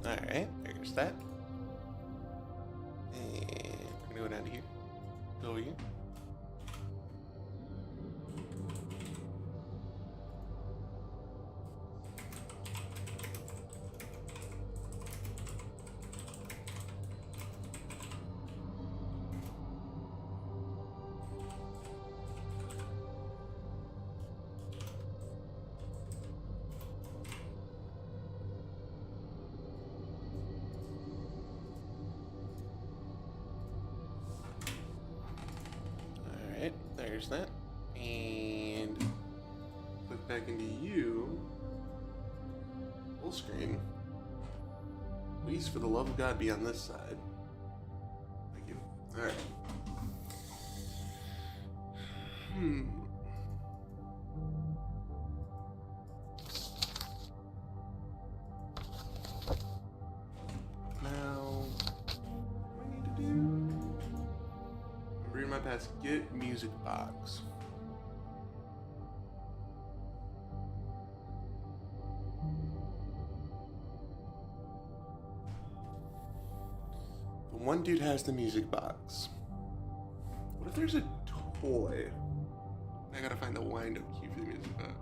Alright, there's that. And we're gonna go down to here. Go here. Alright, there's that. And click back into you. Full screen. Please, for the love of God, be on this side. Thank you. Alright. Now, what do I need to do? Read my past. Get music box. The one dude has the music box. What if there's a toy? I gotta find the wind-up key for the music box.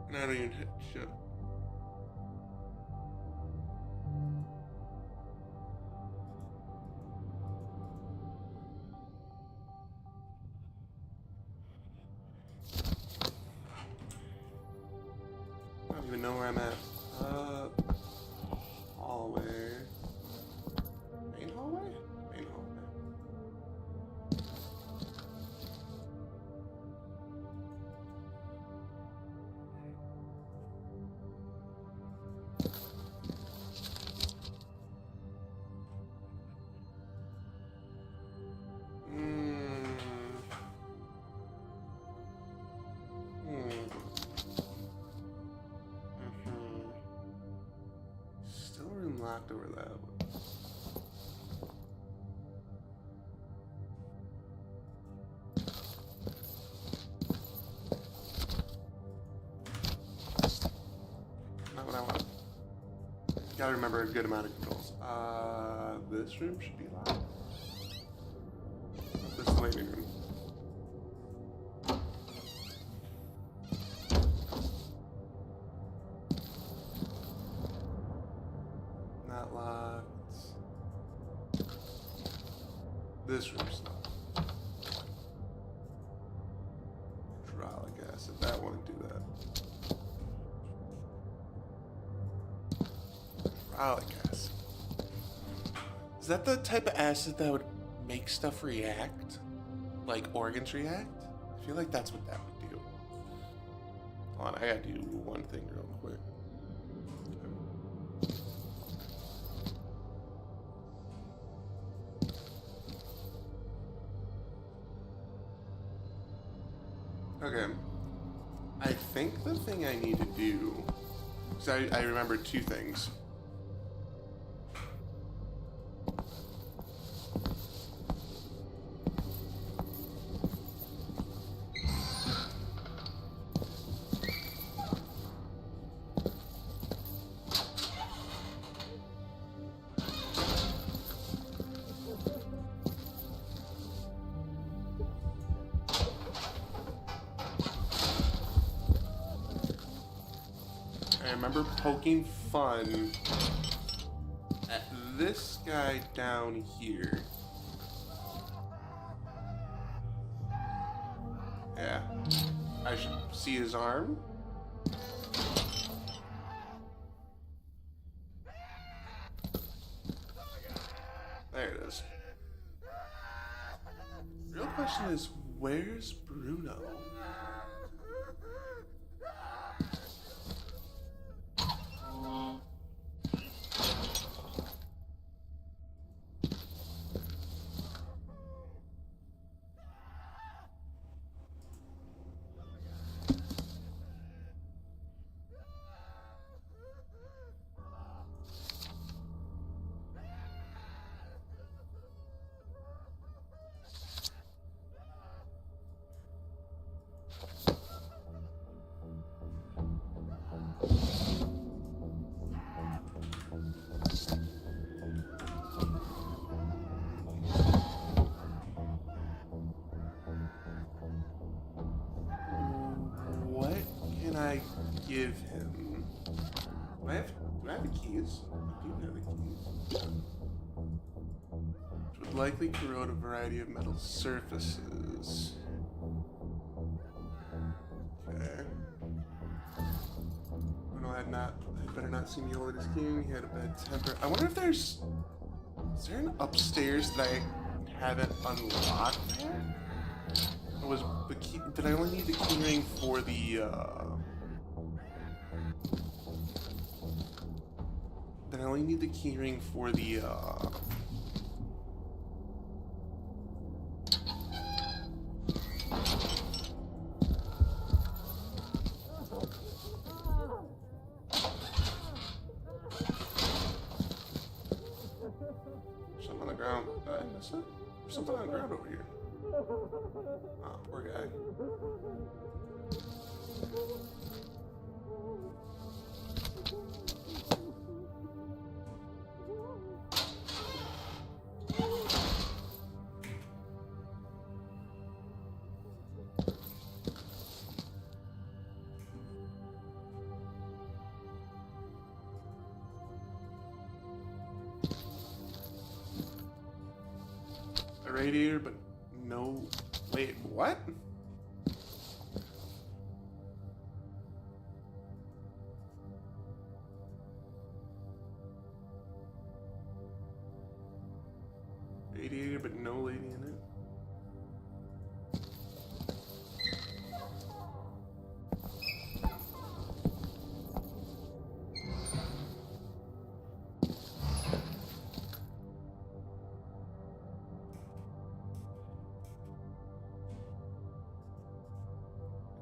And I don't even hit shit. I don't even know where I'm at. Hallway. Main hallway? Main hallway. Still room locked over that way. Not what I want. Gotta remember a good amount of controls. This room should be locked. This is the waiting room. Not locked. This room's locked. Hydraulic acid. That wouldn't do that. Hydraulic acid. Is that the type of acid that would make stuff react? Like organs react? I feel like that's what that would do. Hold on, I gotta do one thing real quick. Okay. I think the thing I need to do, because I remember two things. I remember poking fun at this guy down here. Yeah. I should see his arm. There it is. Real question is, where's Bruno? Do I have the keys? I do have the keys. Which would likely corrode a variety of metal surfaces. Okay. Oh no, I better not see me holding his king. He had a bad temper. I wonder if is there an upstairs that I haven't unlocked there? Or was the key, did I only need the key ring for the, Then I only need the keyring for the, something on the ground. Did I miss it? There's something on the ground over here. Oh, poor guy. A radiator, but no. Wait, what? Radiator, but no lady in it.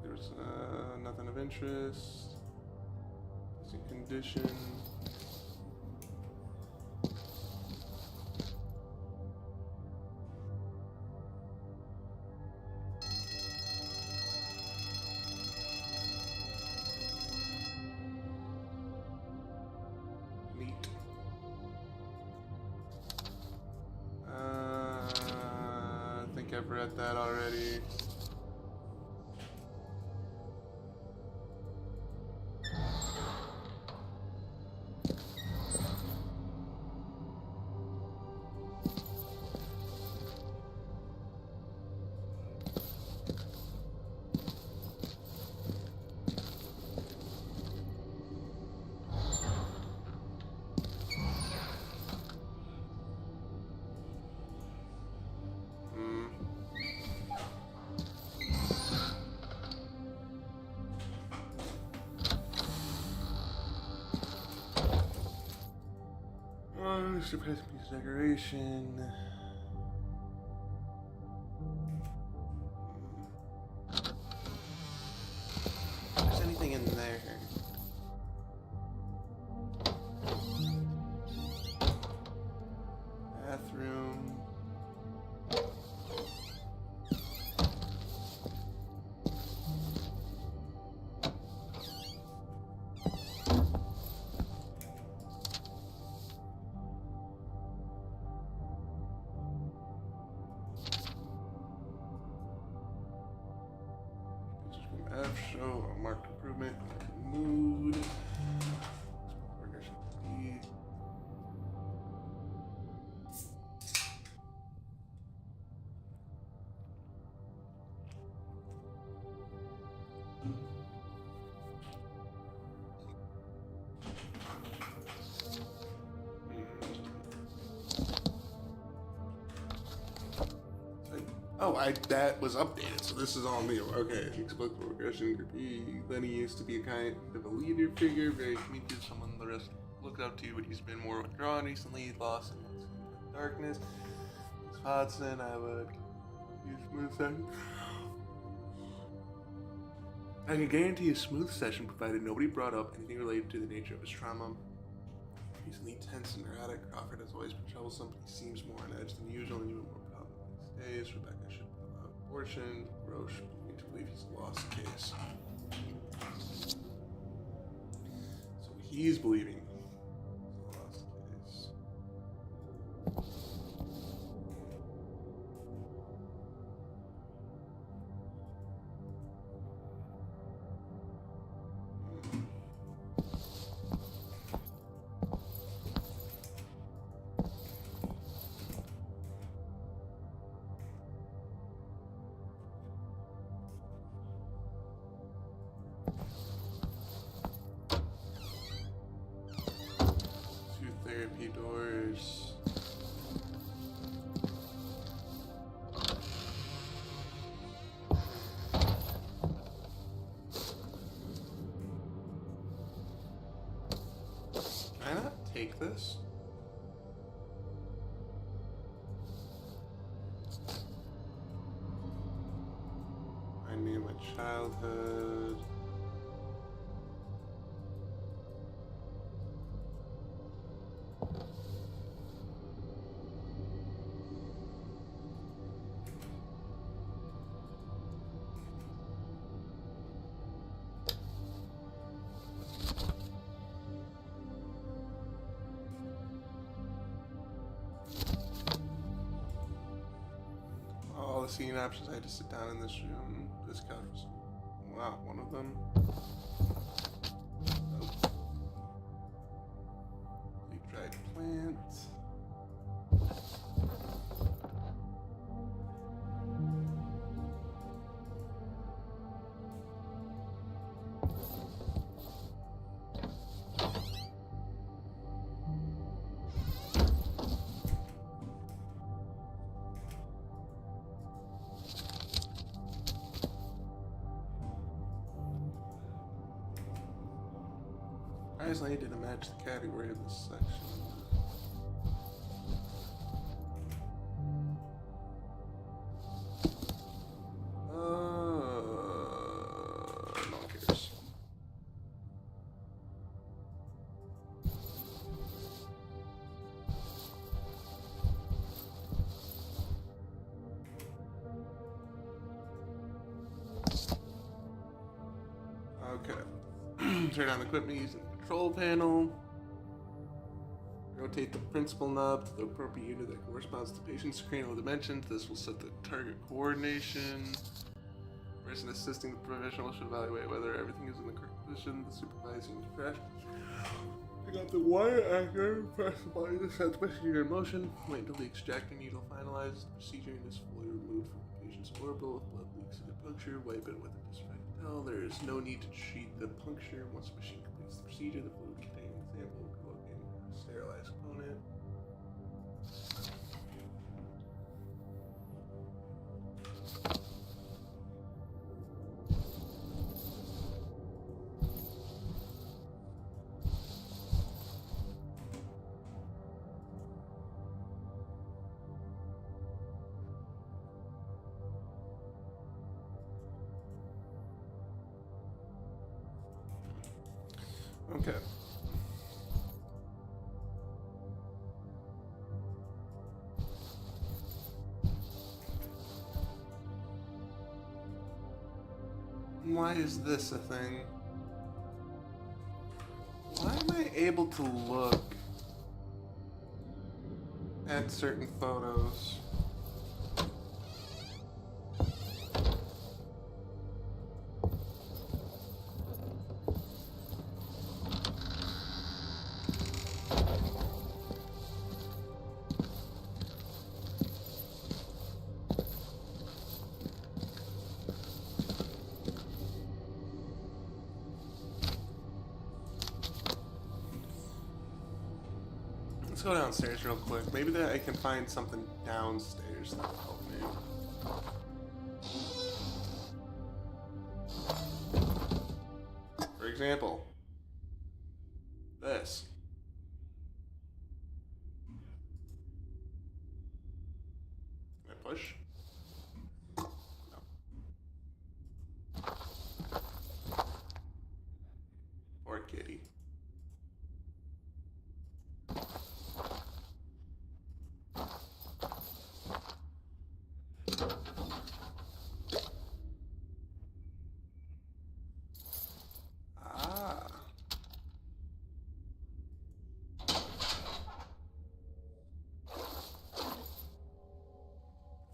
There's nothing of interest. It's a condition. Neat. I think I've read that already. Surprise piece of decoration. If there's anything in there. Bathroom. F show a marked improvement in mood. Progression speed. Oh, that was updated, so this is all new. Okay, explosive progression group E. Then he used to be a kind of a leader figure, very communicative, someone the rest looked up to, but he's been more withdrawn recently, lost in darkness. It's Hodson, I would use smooth session. I can guarantee a smooth session provided nobody brought up anything related to the nature of his trauma. Recently tense and erratic, Crawford has always been troublesome, but he seems more on edge than usual and even more these days. Rebecca should allow abortion. Roche beginning to believe he's lost the case. So he's believing he's lost the case. therapy doors. Can I not take this? I knew my childhood. All the seating options. I had to sit down in this room. This couch was, wow, one of them. Oh. Big dried plant. Surprisingly, didn't match the category of this section. No one cares. Okay. Turn on the equipment using the control panel. Rotate the principal knob to the appropriate unit that corresponds to the patient's cranial dimensions. This will set the target coordination. The person assisting the professional should evaluate whether everything is in the correct position. The supervising crash. Pick up the wire anchor, press the button to set the procedure in motion. Wait until the extractor needle finalizes. The procedure is fully removed from the patient's orbital. If blood leaks into puncture, wipe it with a disinfectant towel. There is no need to treat the puncture. Once the machine completes the procedure, the fluid containing the sample will be located in a sterilized component. Okay. Why is this a thing? Why am I able to look at certain photos? Let's go downstairs real quick. Maybe that I can find something downstairs that will help me. For example, this. Can I push? No. Poor kitty.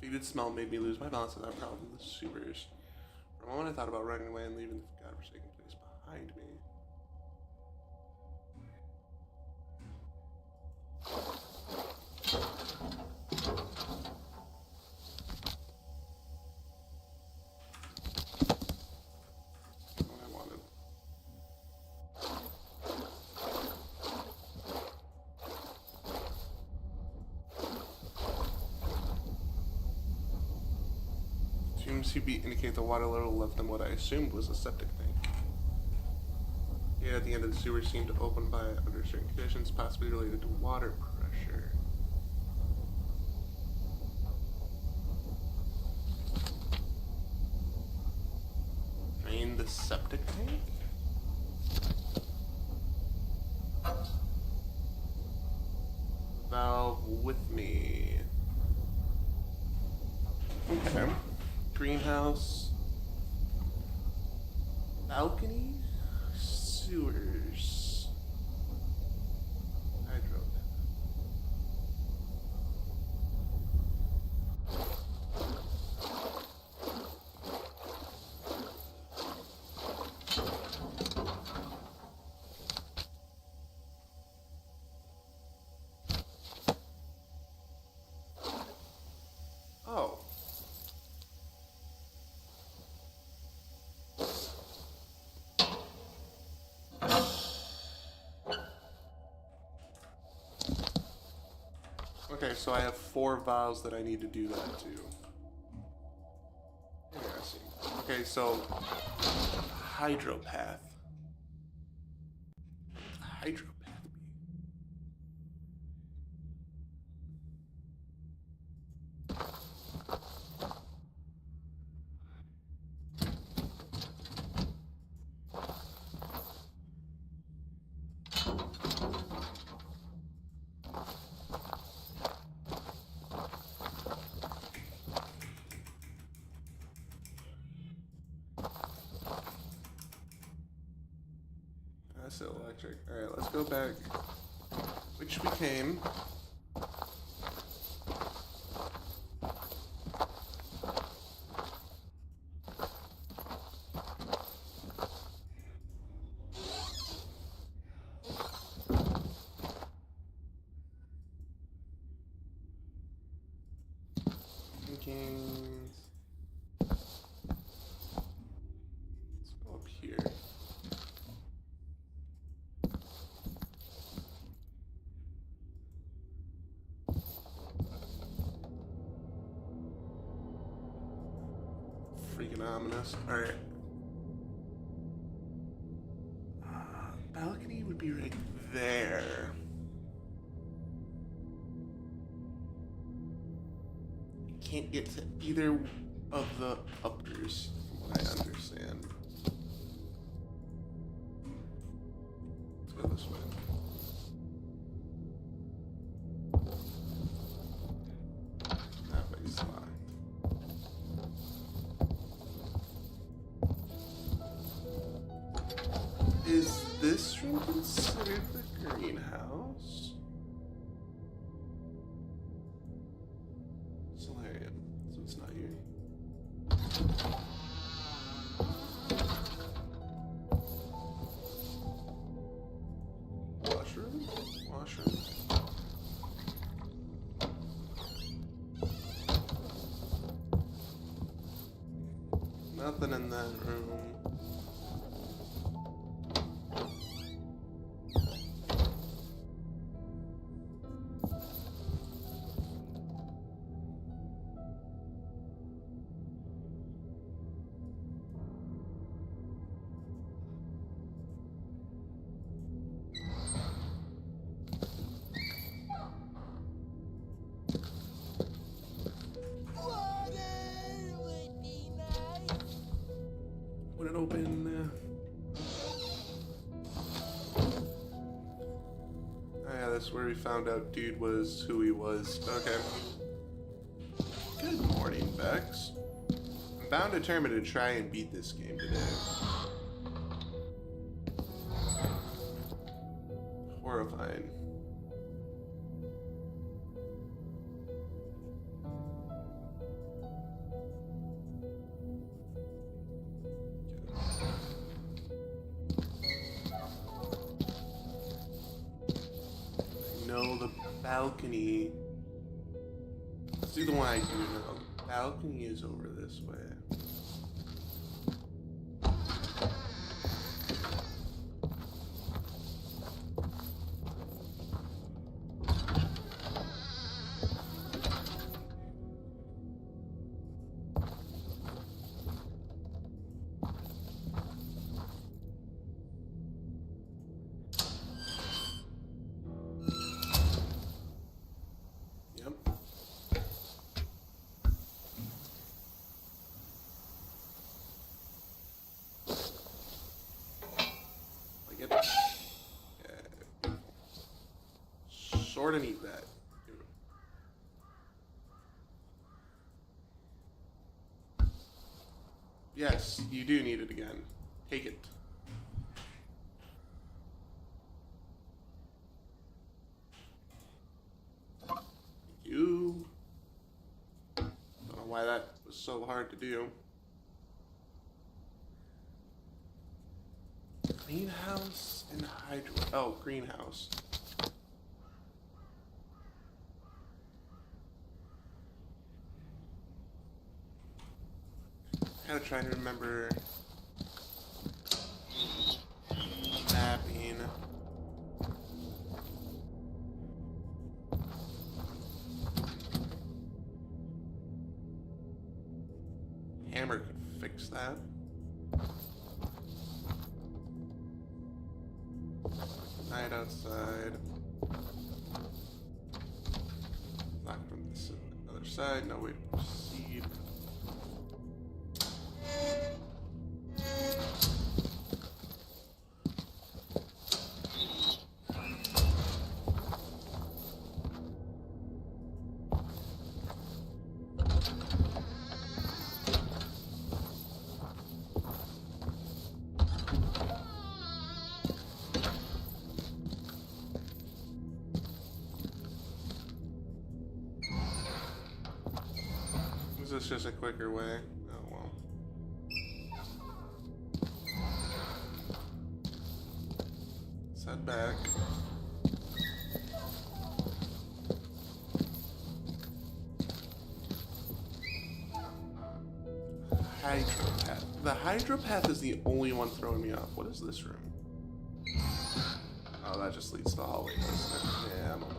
Faded smell made me lose my balance without problem. The supers. For a moment, I thought about running away and leaving the godforsaken place behind me. What I wanted. seems to indicate the water level left in what I assumed was a septic tank. Yeah, at the end of the sewer seemed to open by under certain conditions, possibly related to water pressure. Drain the septic tank? Valve with me. Okay. Greenhouse. Balcony. Sewers. Hydro. Oh. Okay, so I have 4 valves that I need to do that to. Interesting. Okay, so hydropath. Hydropath be? That's electric. Alright, let's go back. Which we came. Thinkings. Let's go up here. Freaking ominous. Alright. Balcony would be right there. Can't get to either of the uppers, from what I understand. Let's go this way. That way's locked. Is this room considered the greenhouse? Solarium. So it's not here. Washroom? Washroom. Nothing in that room. Would it open? Oh yeah, that's where we found out dude was who he was. Okay. Good morning, Bex. I'm bound determined to try and beat this game today. Horrifying. No, the balcony. Let's do the one I do know. The balcony is over this way. Sort of need that. Yes, you do need it again. Take it. Thank you. Don't know why that was so hard to do. Greenhouse and hydro. Oh, greenhouse. Kind of trying to remember mapping. Hammer could fix that. Night outside. Locked from this other side. No way to proceed. Is this just a quicker way? Oh well. Let's head back. Hydropath. The hydropath is the only one throwing me off. What is this room? Oh, that just leads to the hallway, doesn't it? Yeah, I'm a moron.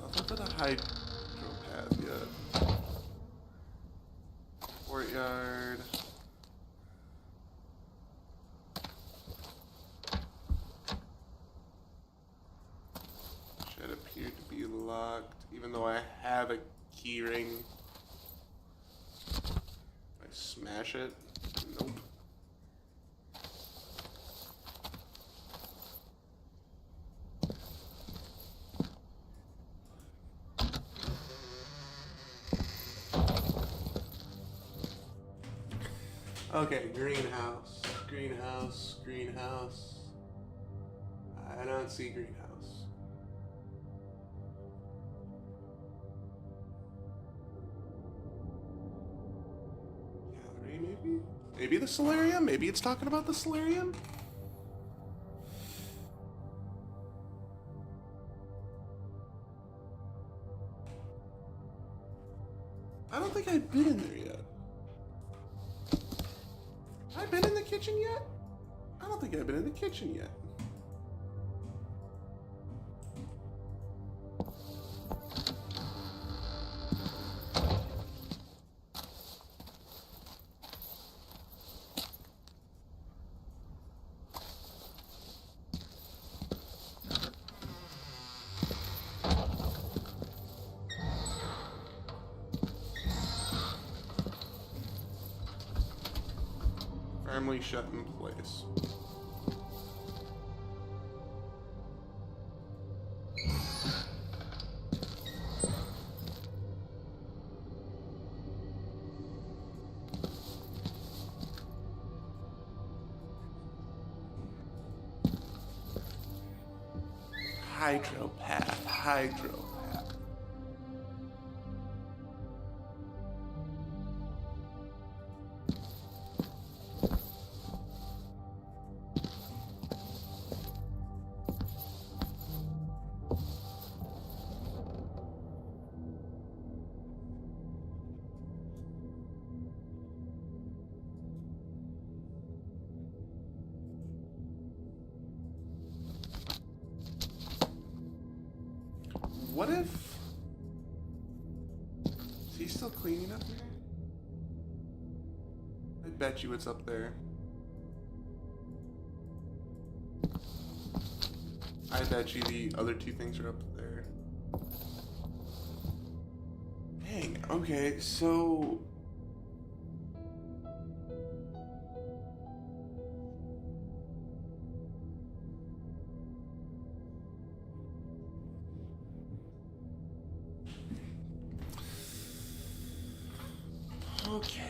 Nothing for the hydropath yet. Courtyard. Should appear to be locked, even though I have a key ring. If I smash it? Nope. Okay, greenhouse, greenhouse, greenhouse. I don't see greenhouse. Gallery, maybe? Maybe the solarium? Maybe it's talking about the solarium? I don't think I've been in there yet. I've been in the kitchen yet? I don't think I've been in the kitchen yet. Firmly shut in place. Hydropath, hydropath. What if he still cleaning up here? I bet you it's up there. I bet you the other two things are up there. Dang, okay, so... Okay.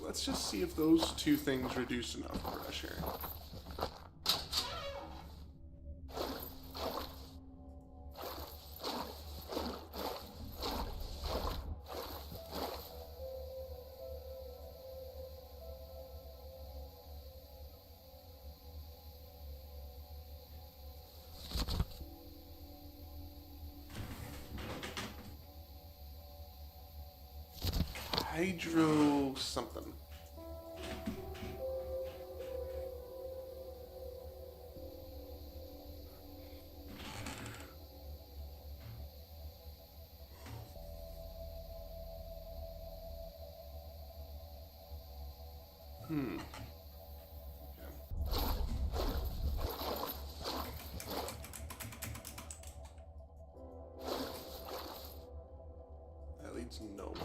Let's just see if those two things reduce enough pressure. Hydro something. Hmm. That leads nowhere.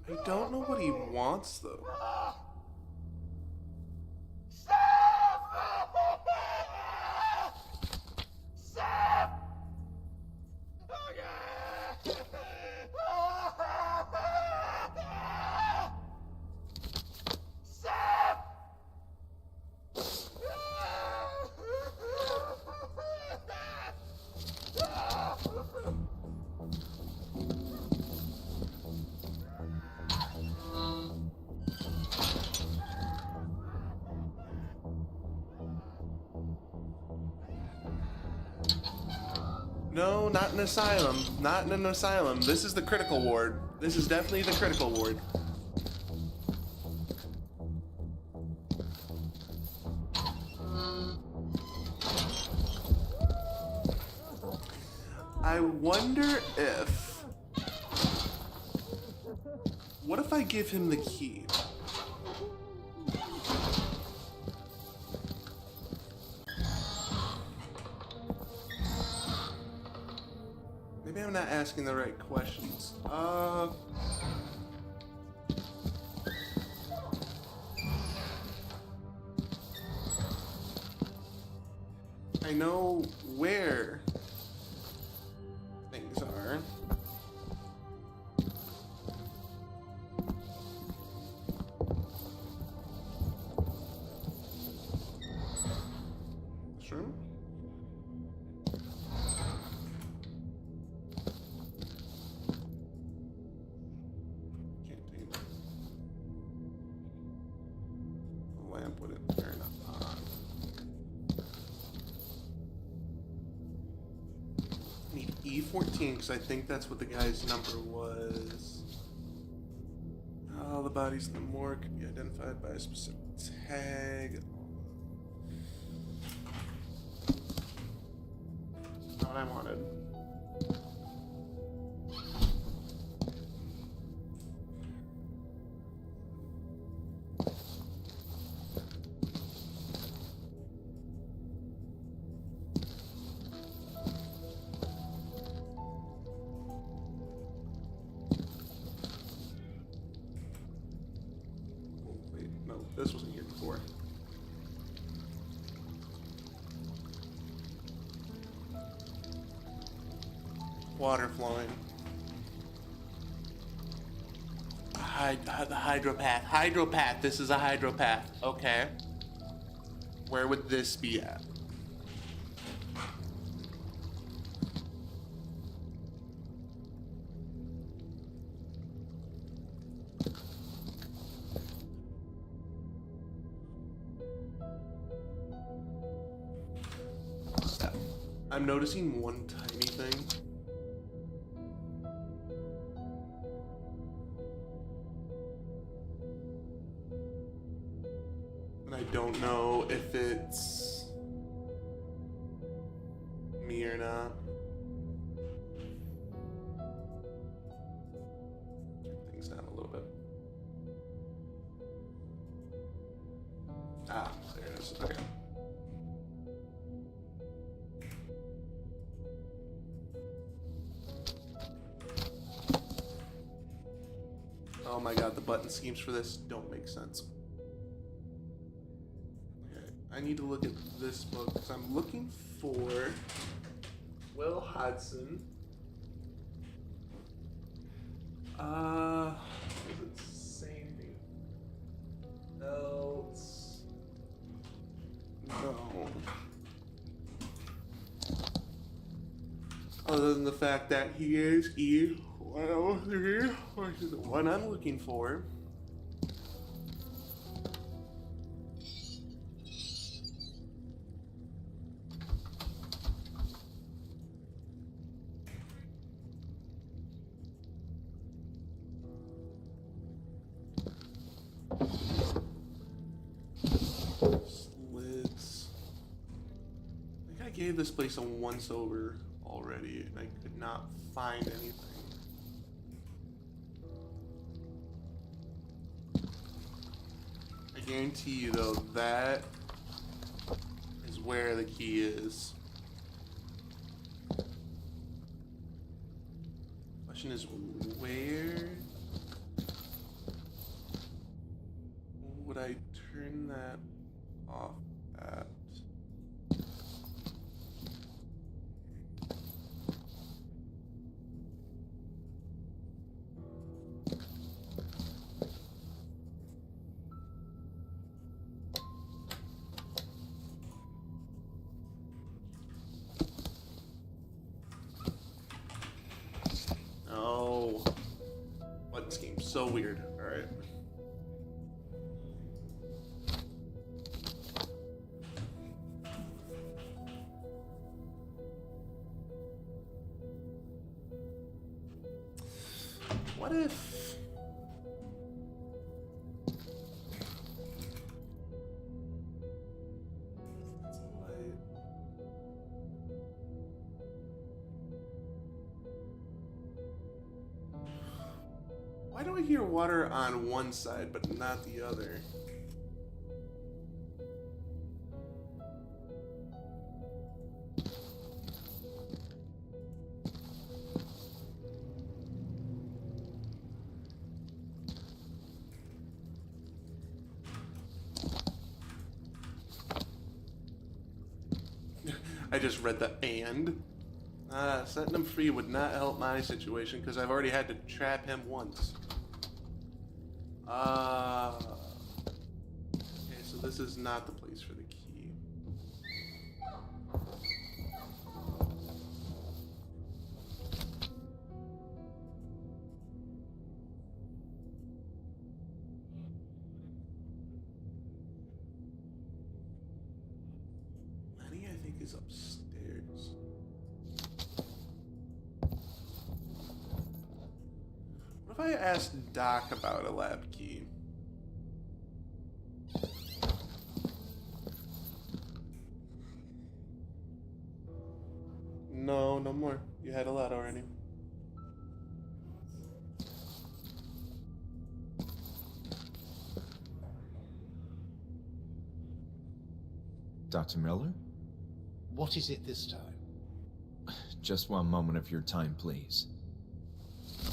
I don't know what he wants though. No, not an asylum. Not in an asylum. This is the critical ward. This is definitely the critical ward. I wonder if... What if I give him the key? Maybe I'm not asking the right questions. I know where things are. This room? lamp wouldn't turn on. I need E14 because I think that's what the guy's number was. All the bodies in the morgue could be identified by a specific tag. Not what I wanted. This wasn't here before. Water flowing. The hydropath. Hydropath. This is a hydropath. Okay. Where would this be at? I'm noticing one tiny thing. And I don't know if it's me or not. Turn things down a little bit. Ah, there it is. Okay. Oh my god, the button schemes for this don't make sense. Okay, I need to look at this book because I'm looking for Will Hodson. Is it same thing? Else? No. Other than the fact that he is E103, which is the one I'm looking for. Lids. I think I gave this place a once over already, and I could not find anything. I guarantee you, though, that is where the key is. Question is, where would I turn that off at? Oh, button scheme, so weird. All right. What if... That's light. Why do I hear water on one side but not the other? I just read the and. Setting him free would not help my situation because I've already had to trap him once. Okay, so this is not the place for the key. think is upstairs. What if I asked Doc about a lab key? No, no more. You had a lot already. Dr. Miller? What is it this time? Just one moment of your time, please.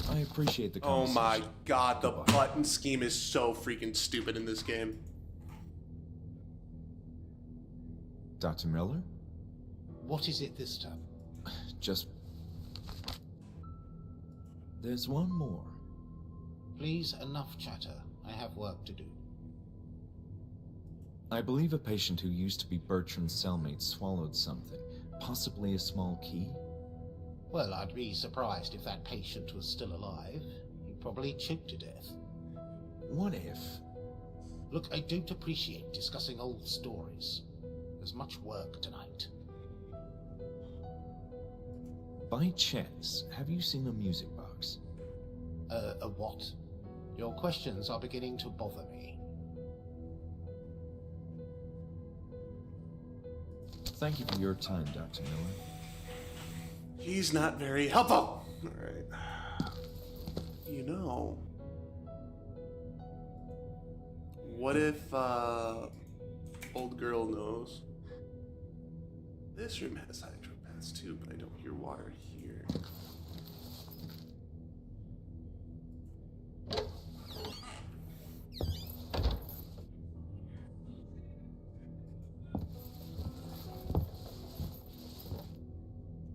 I appreciate the Oh conversation. my god, the Goodbye. button scheme is so freaking stupid in this game. Dr. Miller? What is it this time? Just... There's one more. Please, enough chatter. I have work to do. I believe a patient who used to be Bertrand's cellmate swallowed something. Possibly a small key? Well, I'd be surprised if that patient was still alive. He probably choked to death. What if? Look, I don't appreciate discussing old stories. There's much work tonight. By chance, have you seen a music box? A what? Your questions are beginning to bother me. Thank you for your time, Dr. Miller. He's not very helpful. Alright. You know, what if, old girl knows? This room has hydropaths too, but I don't hear water here.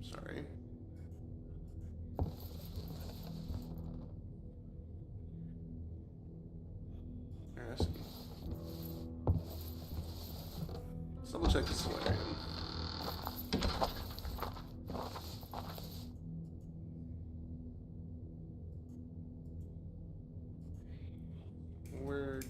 Sorry. Yes. Let's double check the solarium. Work.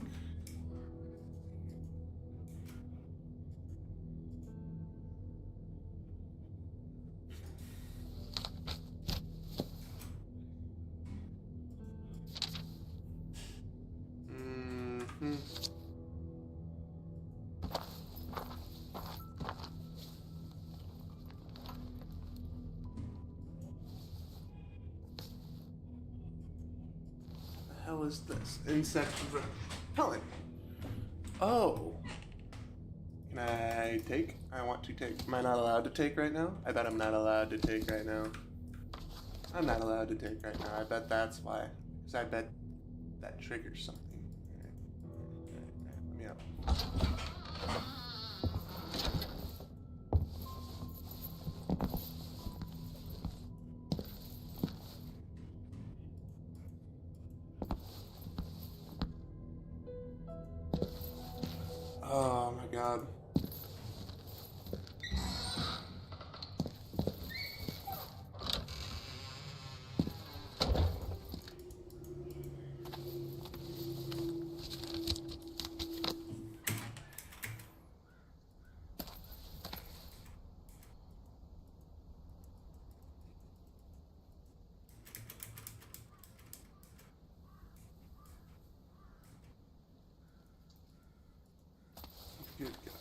Mm-hmm. The hell is this? Insect repellent. Oh. Can I take? I want to take. Am I not allowed to take right now? I bet I'm not allowed to take right now. I'm not allowed to take right now. I bet that's why. Because I bet that triggers something. Let me out. Oh my god. Good God.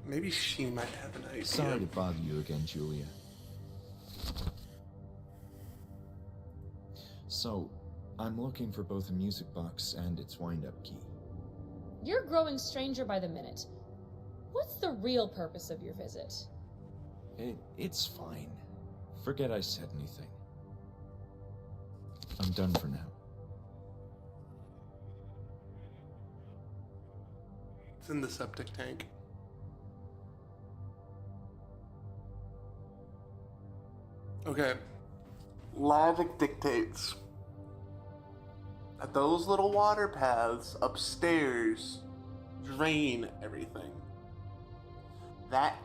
Maybe she might have an idea. Sorry to bother you again, Julia. So, I'm looking for both a music box and its wind-up key. You're growing stranger by the minute. What's the real purpose of your visit? It's fine. Forget I said anything. I'm done for now. It's in the septic tank. Okay. Logic dictates that those little water paths upstairs drain everything. That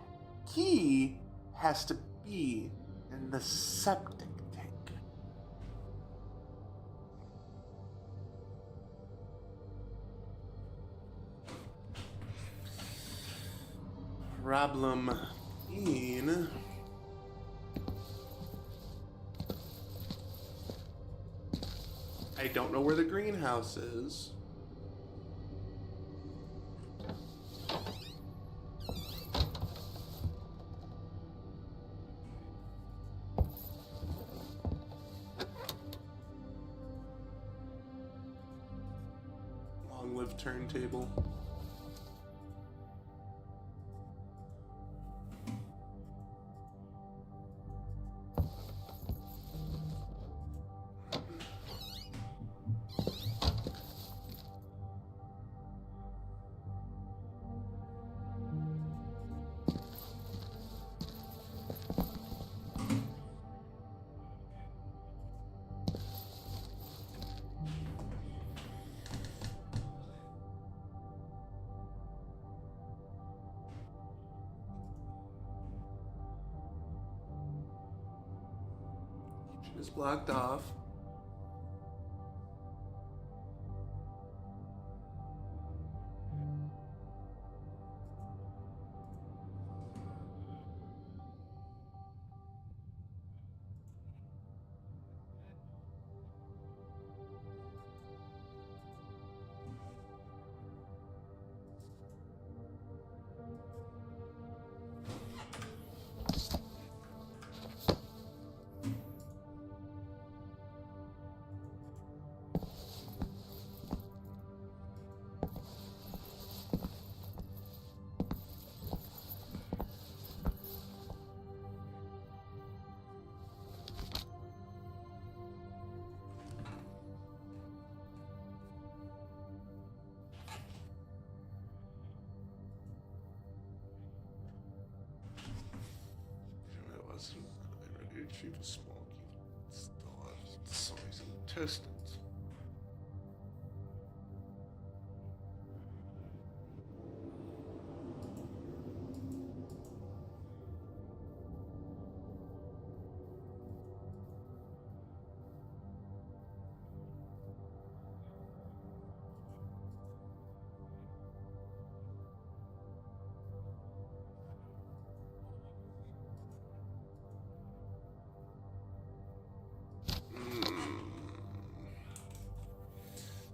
key has to be in the septic tank. Problem being, I don't know where the greenhouse is. Long-lived turntable. Is blocked off. Retrieve a small key. Still has the size of intestines.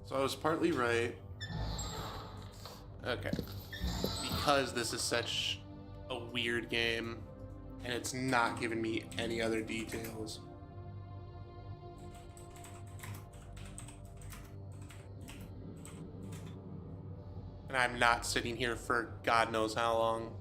So I was partly right. Okay. Because this is such a weird game, and it's not giving me any other details. And I'm not sitting here for God knows how long.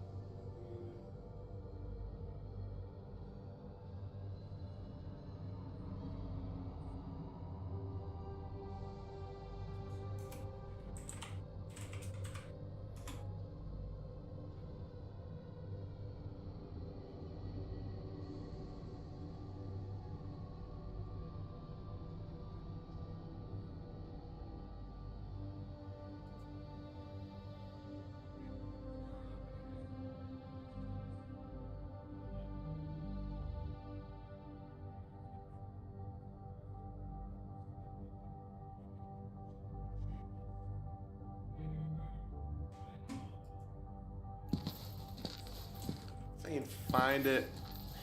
I can find it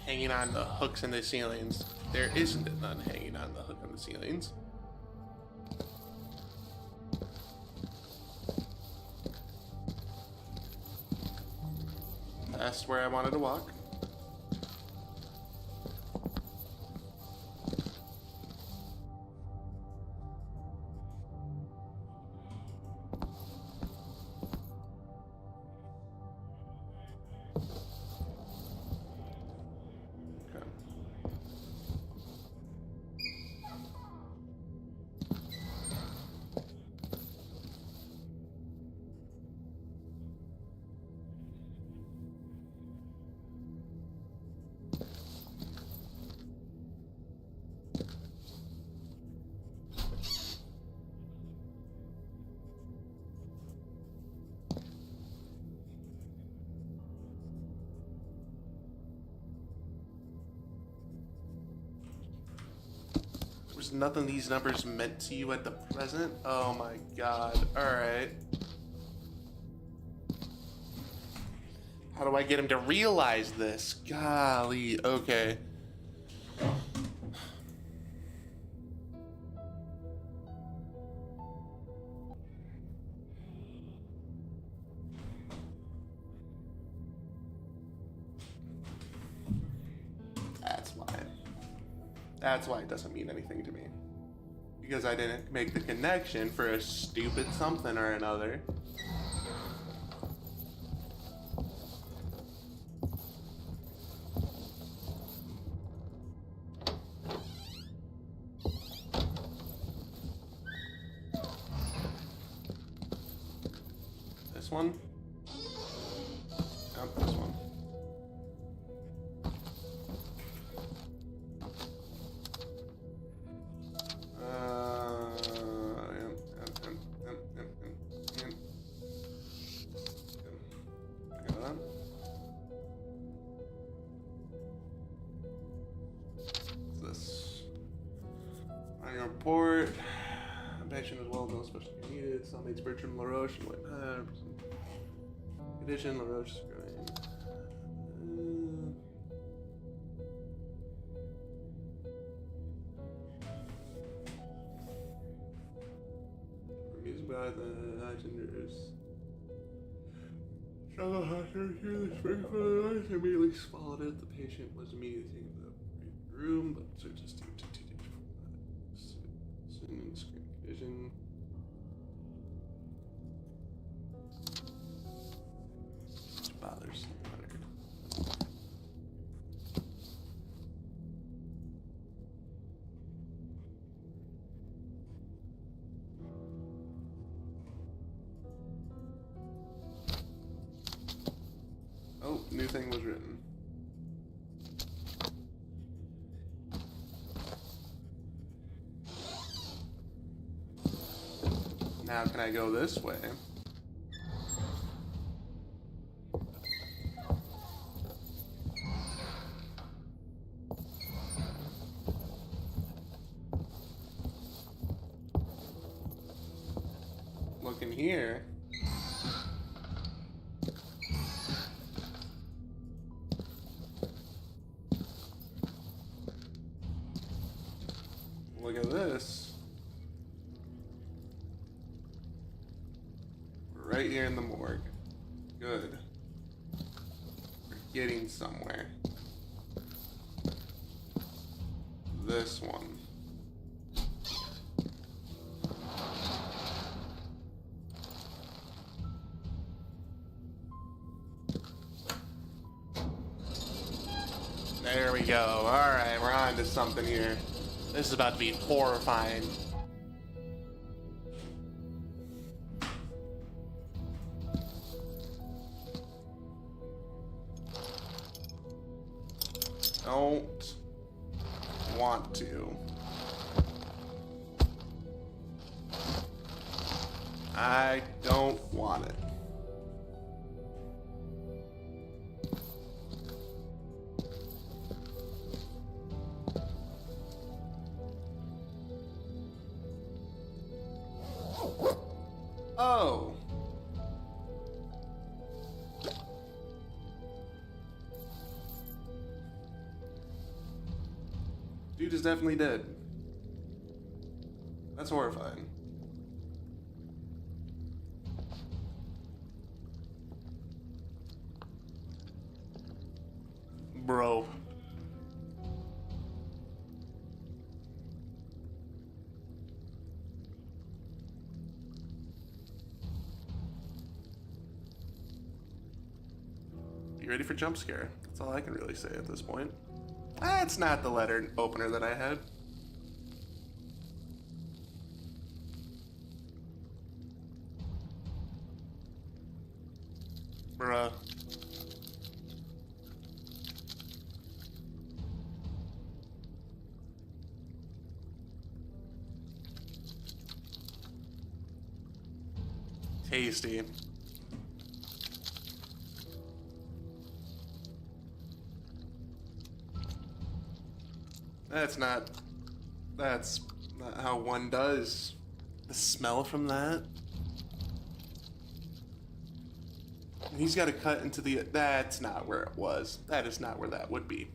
hanging on the hooks in the ceilings. There isn't none hanging on the hook in the ceilings. That's where I wanted to walk. was nothing these numbers meant to you at the present? Oh my god. Alright. How do I get him to realize this? Golly. Okay. That's why. That's why it doesn't mean anything to me. Because I didn't make the connection for a stupid something or another. This one? Nope, this one. Report. Patient as well, no special care needed. Cellmates Bertram LaRoche and White Pad. Condition LaRoche is growing. Amused by the genders. Struggle after hear the spring for the noise. Immediately swallowed it. The patient was immediately taken to the room, but search is due to 2 days from screen condition. Which bothers me. Oh, new thing was written. Now can I go this way? Look in here. Look at this. Right here in the morgue. Good. We're getting somewhere. This one. There we go. Alright, we're on to something here. This is about to be horrifying. Don't want to. I don't want it. Oh. Dude is definitely dead. That's horrifying. Bro. Be ready for jump scare. That's all I can really say at this point. That's not the letter opener that I had. Bruh. Tasty. That's not... That's Not how one does. The smell from that. And he's got to cut into the... That's not where it was. That is not where that would be.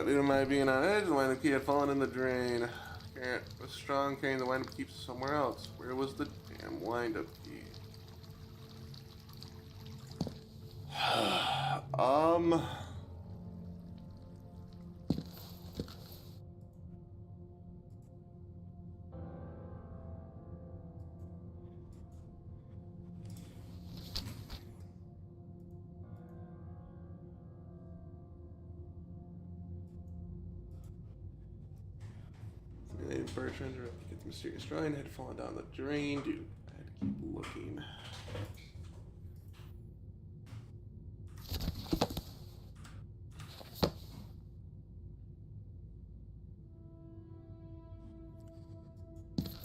Due to my being on edge, the wind-up key had fallen in the drain. Carrot was strong, carrying the wind-up key somewhere else. Where was the damn wind-up key? Bertrand to get the mysterious drawing had fallen down the drain. Dude, I had to keep looking.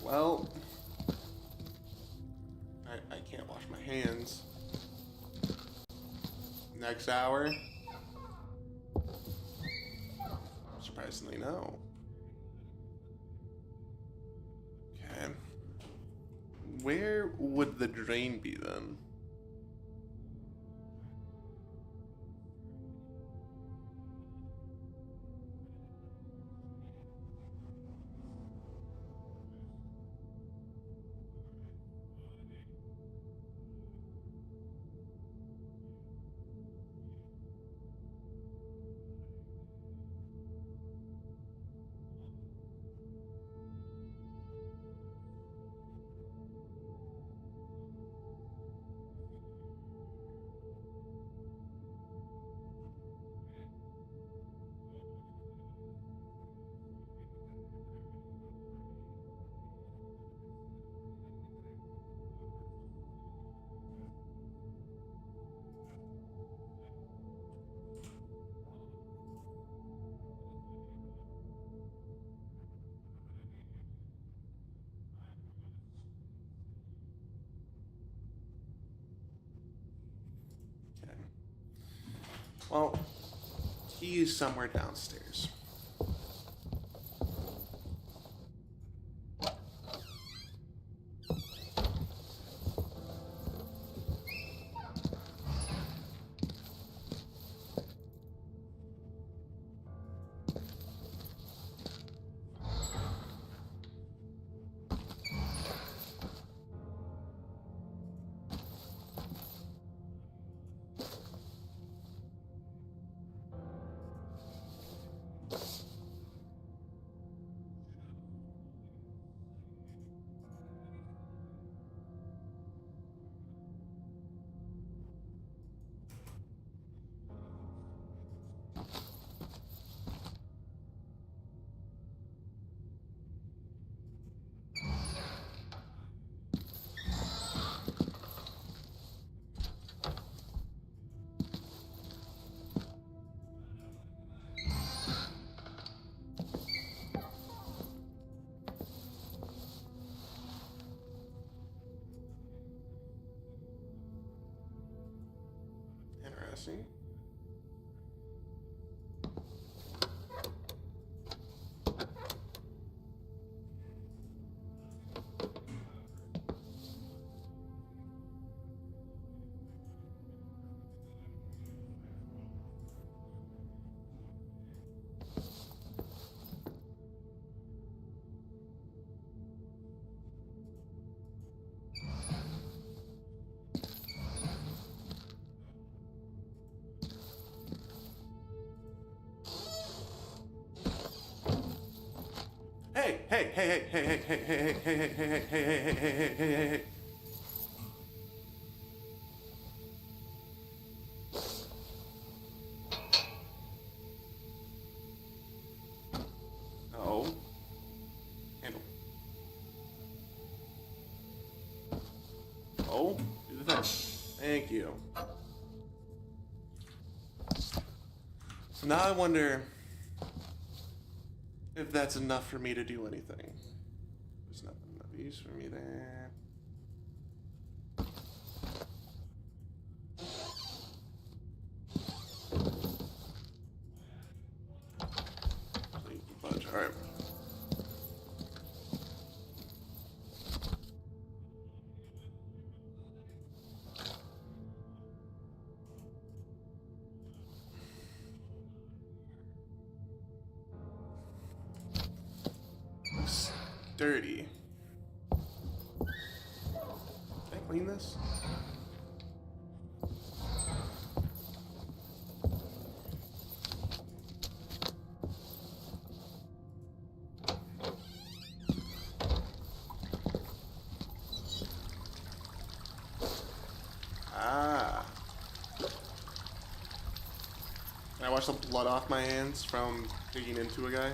Well, I can't wash my hands. Next hour? Surprisingly, no. Okay. Where would the drain be then? Okay. Well, he's somewhere downstairs. Interesting. Hey. No. Thank you. So now I wonder if that's enough for me to do anything. There's nothing of use for me there. Budge. All right. Looks dirty. Can I clean this? Ah. Can I wash the blood off my hands from digging into a guy?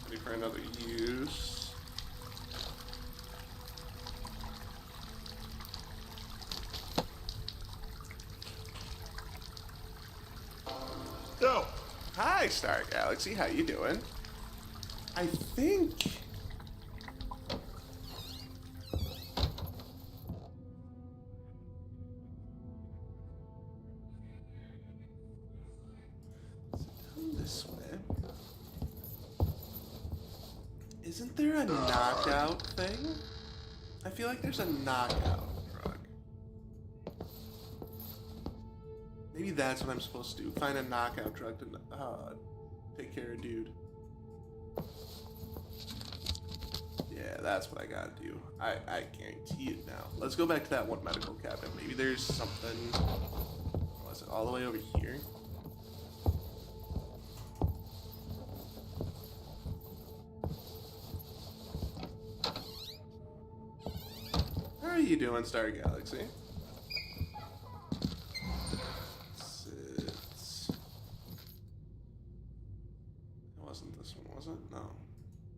Ready for another use. Yo! Hi, Star Galaxy. How you doing? I think... Down this way. Isn't there a knockout thing? I feel like there's a knockout drug. Maybe that's what I'm supposed to do. Find a knockout drug to take care of dude. Yeah, that's what I gotta do. I guarantee it now. Let's go back to that one medical cabinet. Maybe there's something... Was it all the way over here? How are you doing, Star Galaxy? It wasn't this one, was it? No.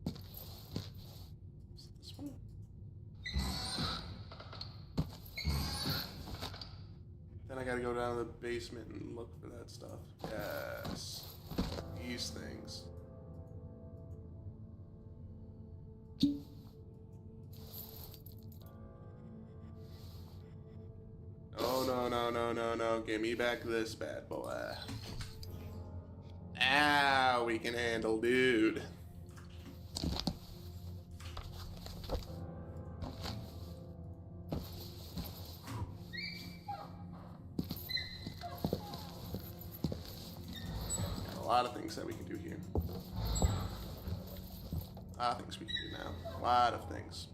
Was it this one? Then I gotta go down to the basement and look for that stuff. Yes. These things. Oh, no, no, no, no, no. Give me back this bad boy. Ah, we can handle dude. Got a lot of things that we can do here. A lot of things we can do now. A lot of things.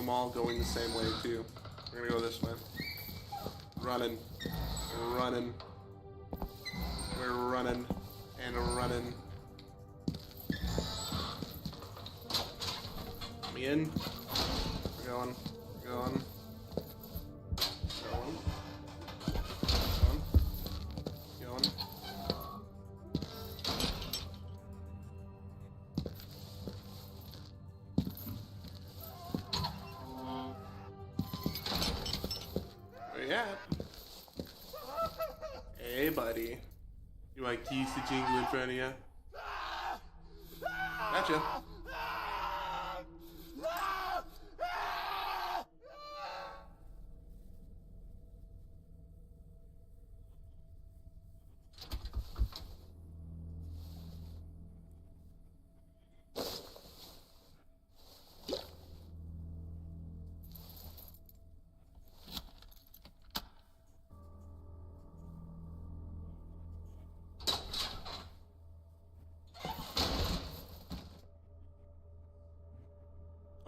All going the same way too. We're gonna go this way. Running. Running. We're running. And running. Me in. We're going. We're going. Going. Going. Going. Yeah. Hey, buddy. You like tease the jingle in front of you? Gotcha.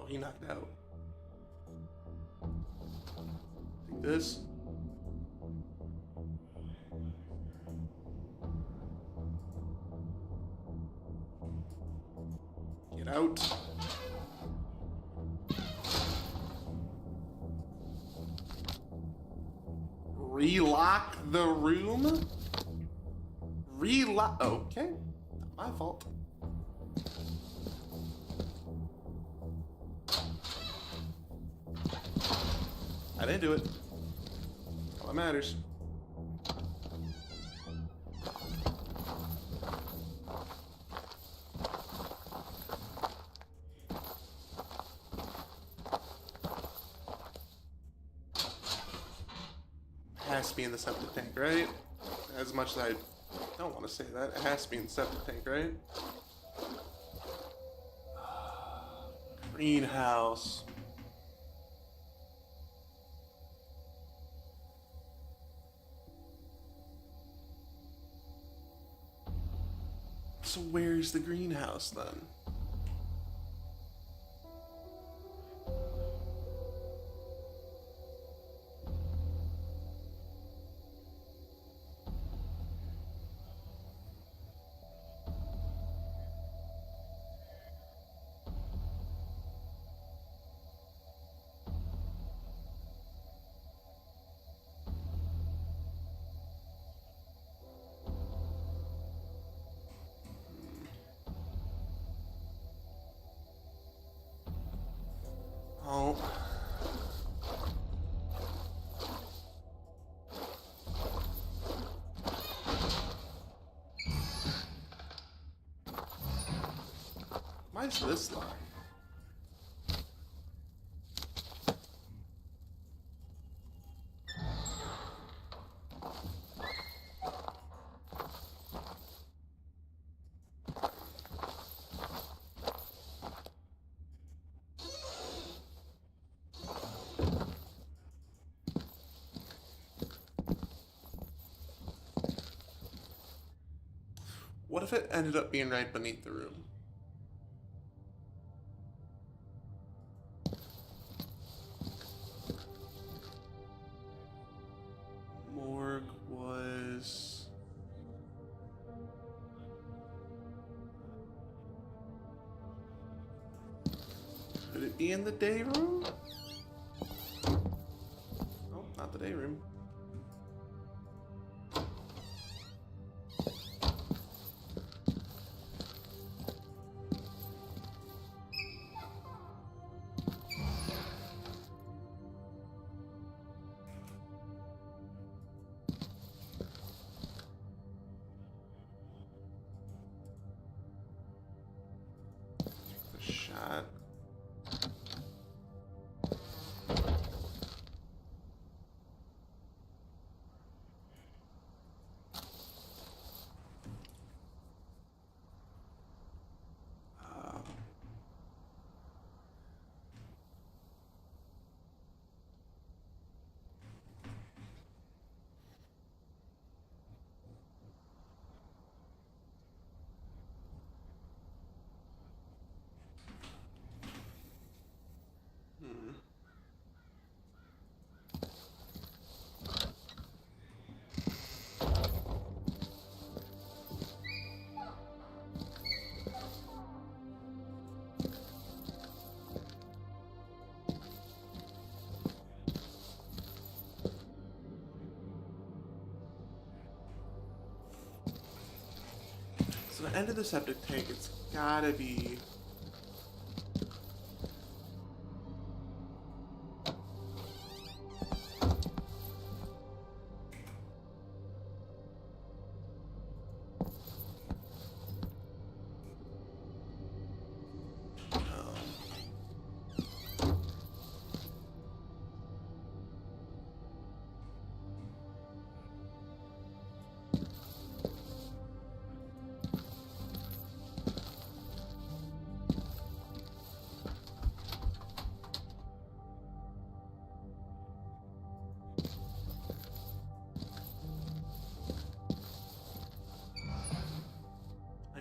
He knocked out. Take this. out. Relock the room? Relock. Okay. Not my fault. I didn't do it. All that matters. Has to be in the septic tank, right? As much as I don't want to say that, it has to be in the septic tank, right? Greenhouse. So where's the greenhouse then? Oh. Why is this locked? What if it ended up being right beneath the room? Morgue was... Could it be in the day room? Oh, not the day room. Shot. So the end of the septic tank, it's gotta be...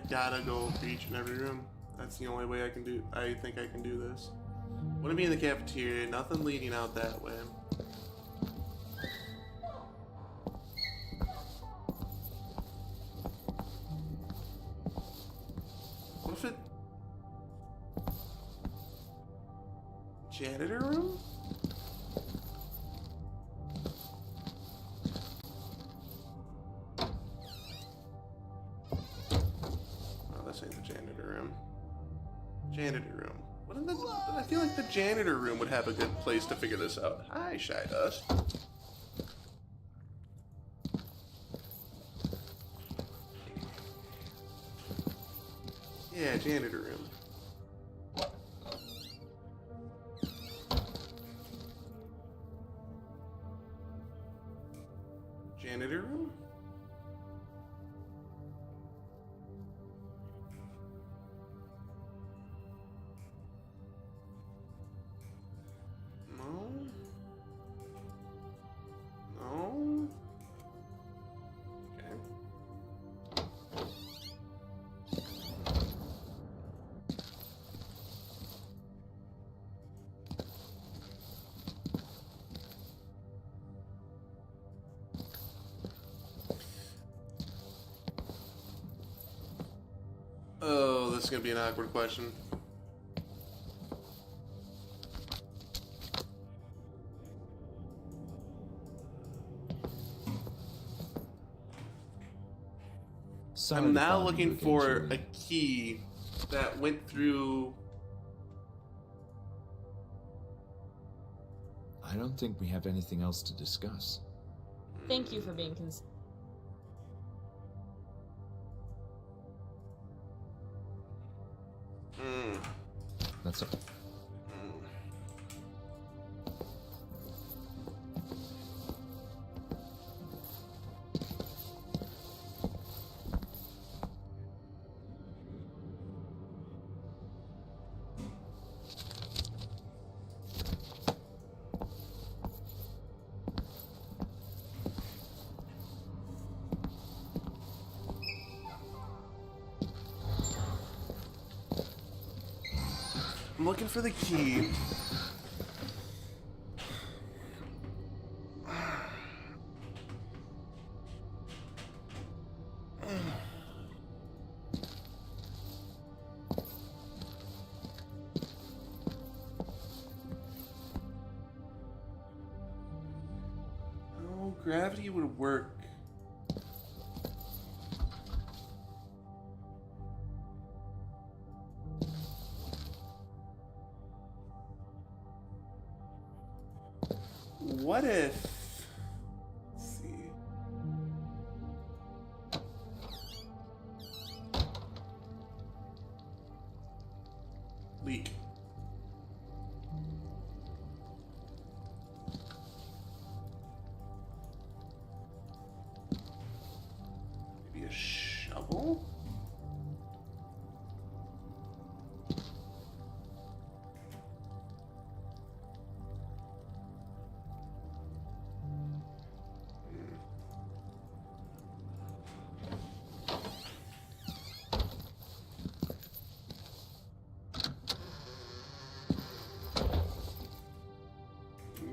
Gotta go for each and every room. That's the only way I think I can do this. Wouldn't be in the cafeteria, nothing leading out that way. What if it... Janitor room? Oh, this ain't the janitor room. Janitor room. I feel like the janitor room would have a good place to figure this out. Hi, Shy Dust. Yeah, janitor room. Janitor room? No? No? Okay. Oh, this is gonna be an awkward question. I'm now looking for a key that went through. I don't think we have anything else to discuss. Thank you for being That's all. I'm looking for the key. Oh, gravity would work. What if... Let's see. Leak. Maybe a shovel?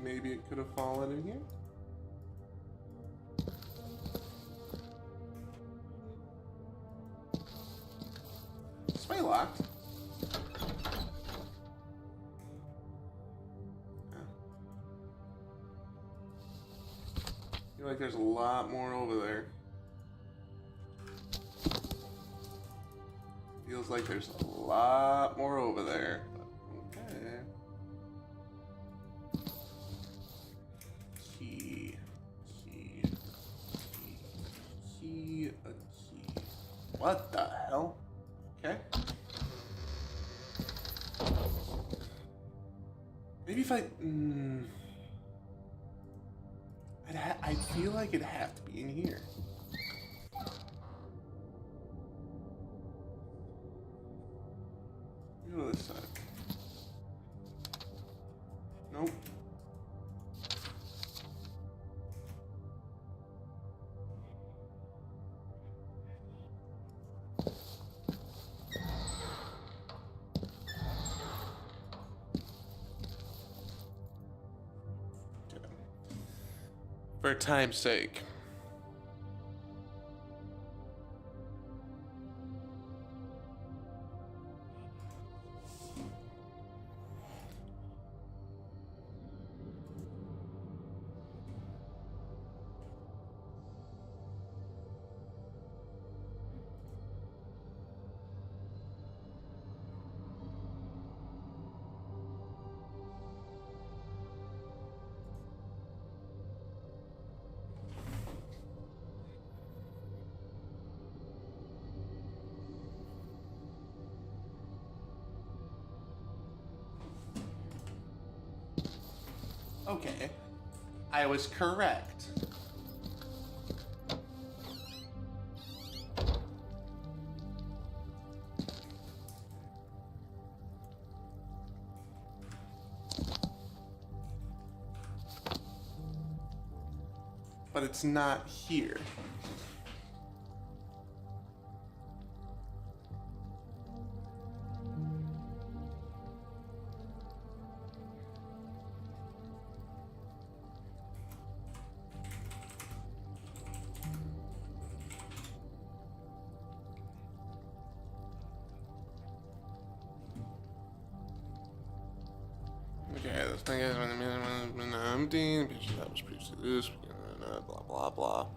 Maybe it could have fallen in here. Is my locked? Yeah. I feel like there's a lot more over there. Feels like there's a lot more over there. Okay. A key. What the hell? Okay. Maybe if I... I feel like it'd have to be in here. Go to this side. Nope. For time's sake. Okay. I was correct. But it's not here. Okay, this thing has been empty. The picture that was previously loose. Blah blah blah.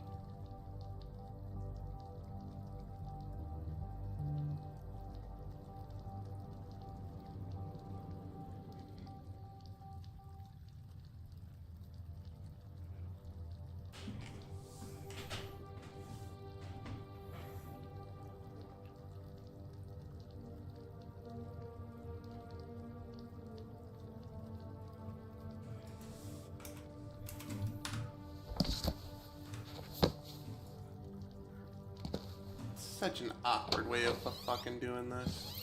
Such an awkward way of fucking doing this.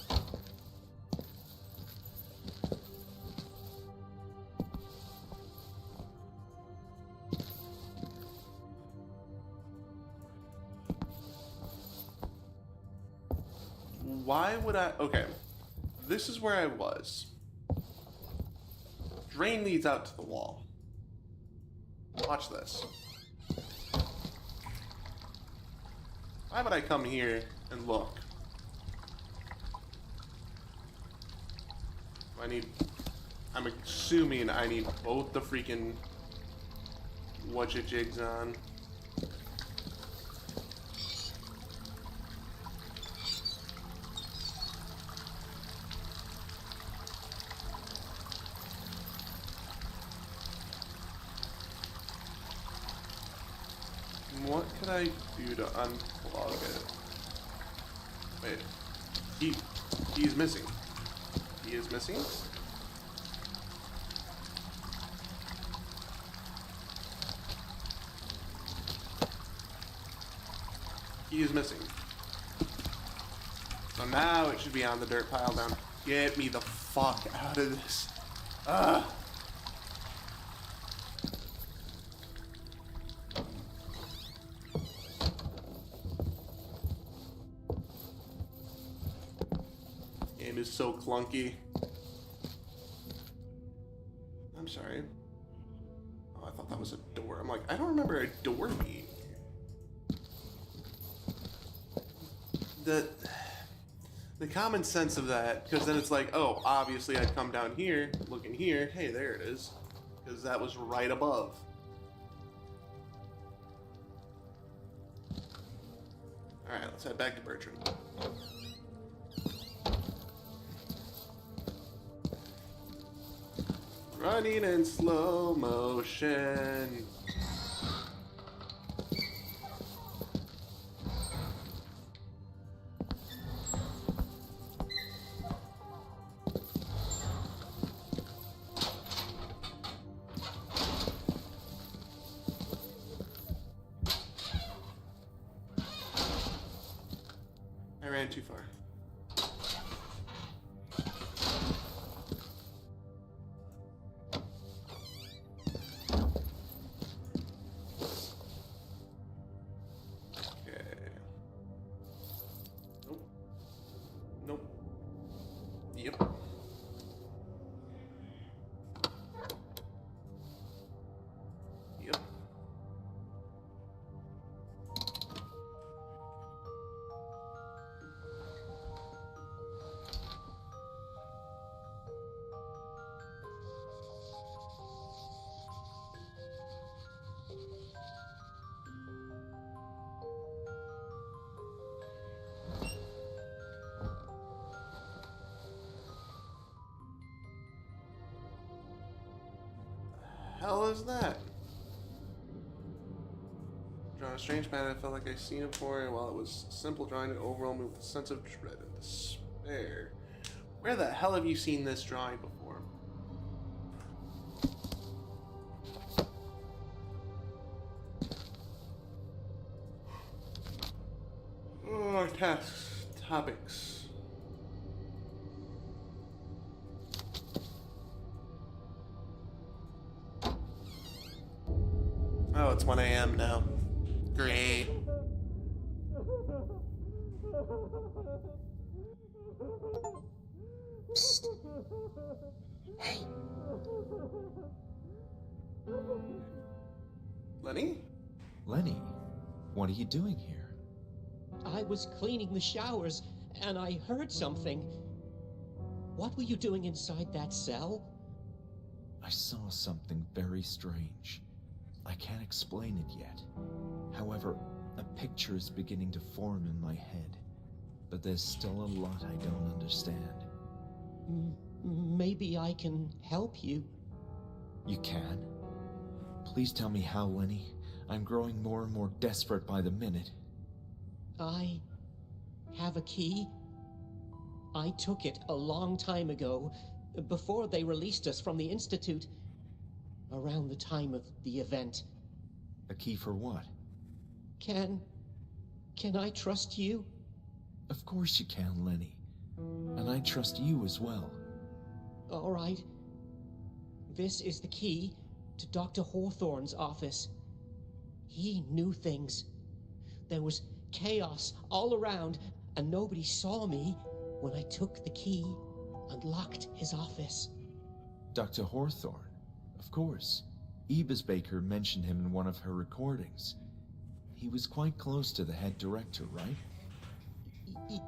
Why would I? Okay, this is where I was. Drain leads out to the wall. Watch this. Why would I come here and look? I'm assuming I need both the freaking whatcha-jigs on. What could I do to unplug it? Wait, he's missing. He is missing? He is missing. So now it should be on the dirt pile down. Get me the fuck out of this. Ugh. Game is so clunky. I'm sorry. Oh, I thought that was a door. I'm like, I don't remember a door being here. The common sense of that, because then it's like, oh, obviously I'd come down here, look in here, hey, there it is. Because that was right above. Alright, let's head back to Bertrand. Running in slow motion. I ran too far. Hell is that? Drawn a strange pattern. I felt like I'd seen it before, and while it was simple drawing, it overall moved with a sense of dread and despair. Where the hell have you seen this drawing before? tasks, topics. Oh, it's 1 a.m. now. Great. Psst. Hey. Lenny? Lenny, what are you doing here? I was cleaning the showers, and I heard something. What were you doing inside that cell? I saw something very strange. I can't explain it yet. However, a picture is beginning to form in my head, but there's still a lot I don't understand. Maybe I can help you. You can? Please tell me how, Lenny. I'm growing more and more desperate by the minute. I have a key. I took it a long time ago, before they released us from the Institute, around the time of the event. A key for what? Can I trust you? Of course you can, Lenny. And I trust you as well. All right. This is the key to Dr. Hawthorne's office. He knew things. There was chaos all around, and nobody saw me when I took the key and locked his office. Dr. Hawthorne? Of course. Ebis Baker mentioned him in one of her recordings. He was quite close to the head director, right?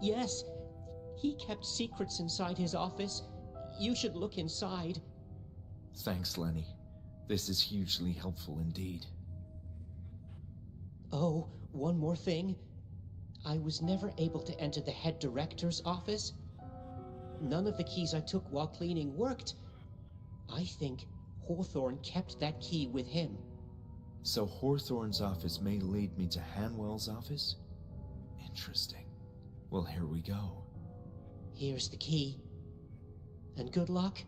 Yes. He kept secrets inside his office. You should look inside. Thanks, Lenny. This is hugely helpful indeed. Oh, one more thing. I was never able to enter the head director's office. None of the keys I took while cleaning worked. I think Hawthorne kept that key with him. So Hawthorne's office may lead me to Hanwell's office? Interesting. Well, here we go. Here's the key. And good luck.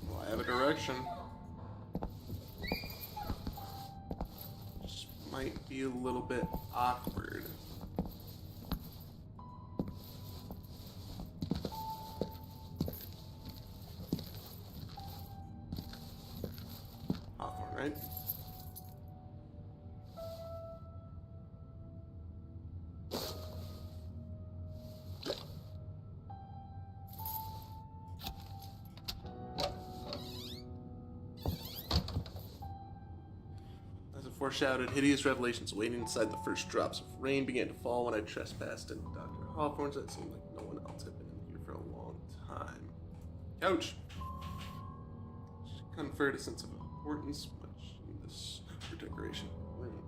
Well, I have a direction. Just might be a little bit awkward. Hawthorne, right? As it foreshadowed, hideous revelations waiting inside the first drops of rain began to fall when I trespassed into Dr. Hawthorne's. It seemed like no one else had been in here for a long time. Couch! She conferred a sense of importance much in this decoration room.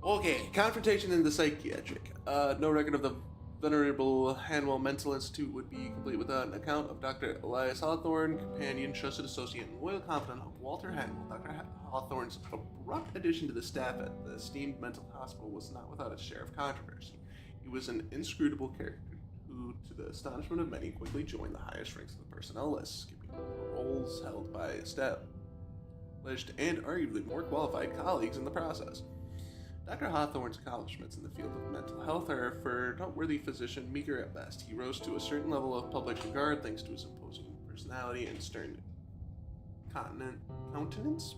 Okay, confrontation in the psychiatric. No record of the venerable Hanwell Mental Institute would be complete without an account of Dr. Elias Hawthorne, companion, trusted associate, and loyal confidant of Walter Hanwell. Dr. Hawthorne's abrupt addition to the staff at the esteemed mental hospital was not without its share of controversy. He was an inscrutable character who, to the astonishment of many, quickly joined the highest ranks of the personnel list, skipping roles held by established and arguably more qualified colleagues in the process. Dr. Hawthorne's accomplishments in the field of mental health are, for a noteworthy physician, meager at best. He rose to a certain level of public regard thanks to his imposing personality and stern countenance,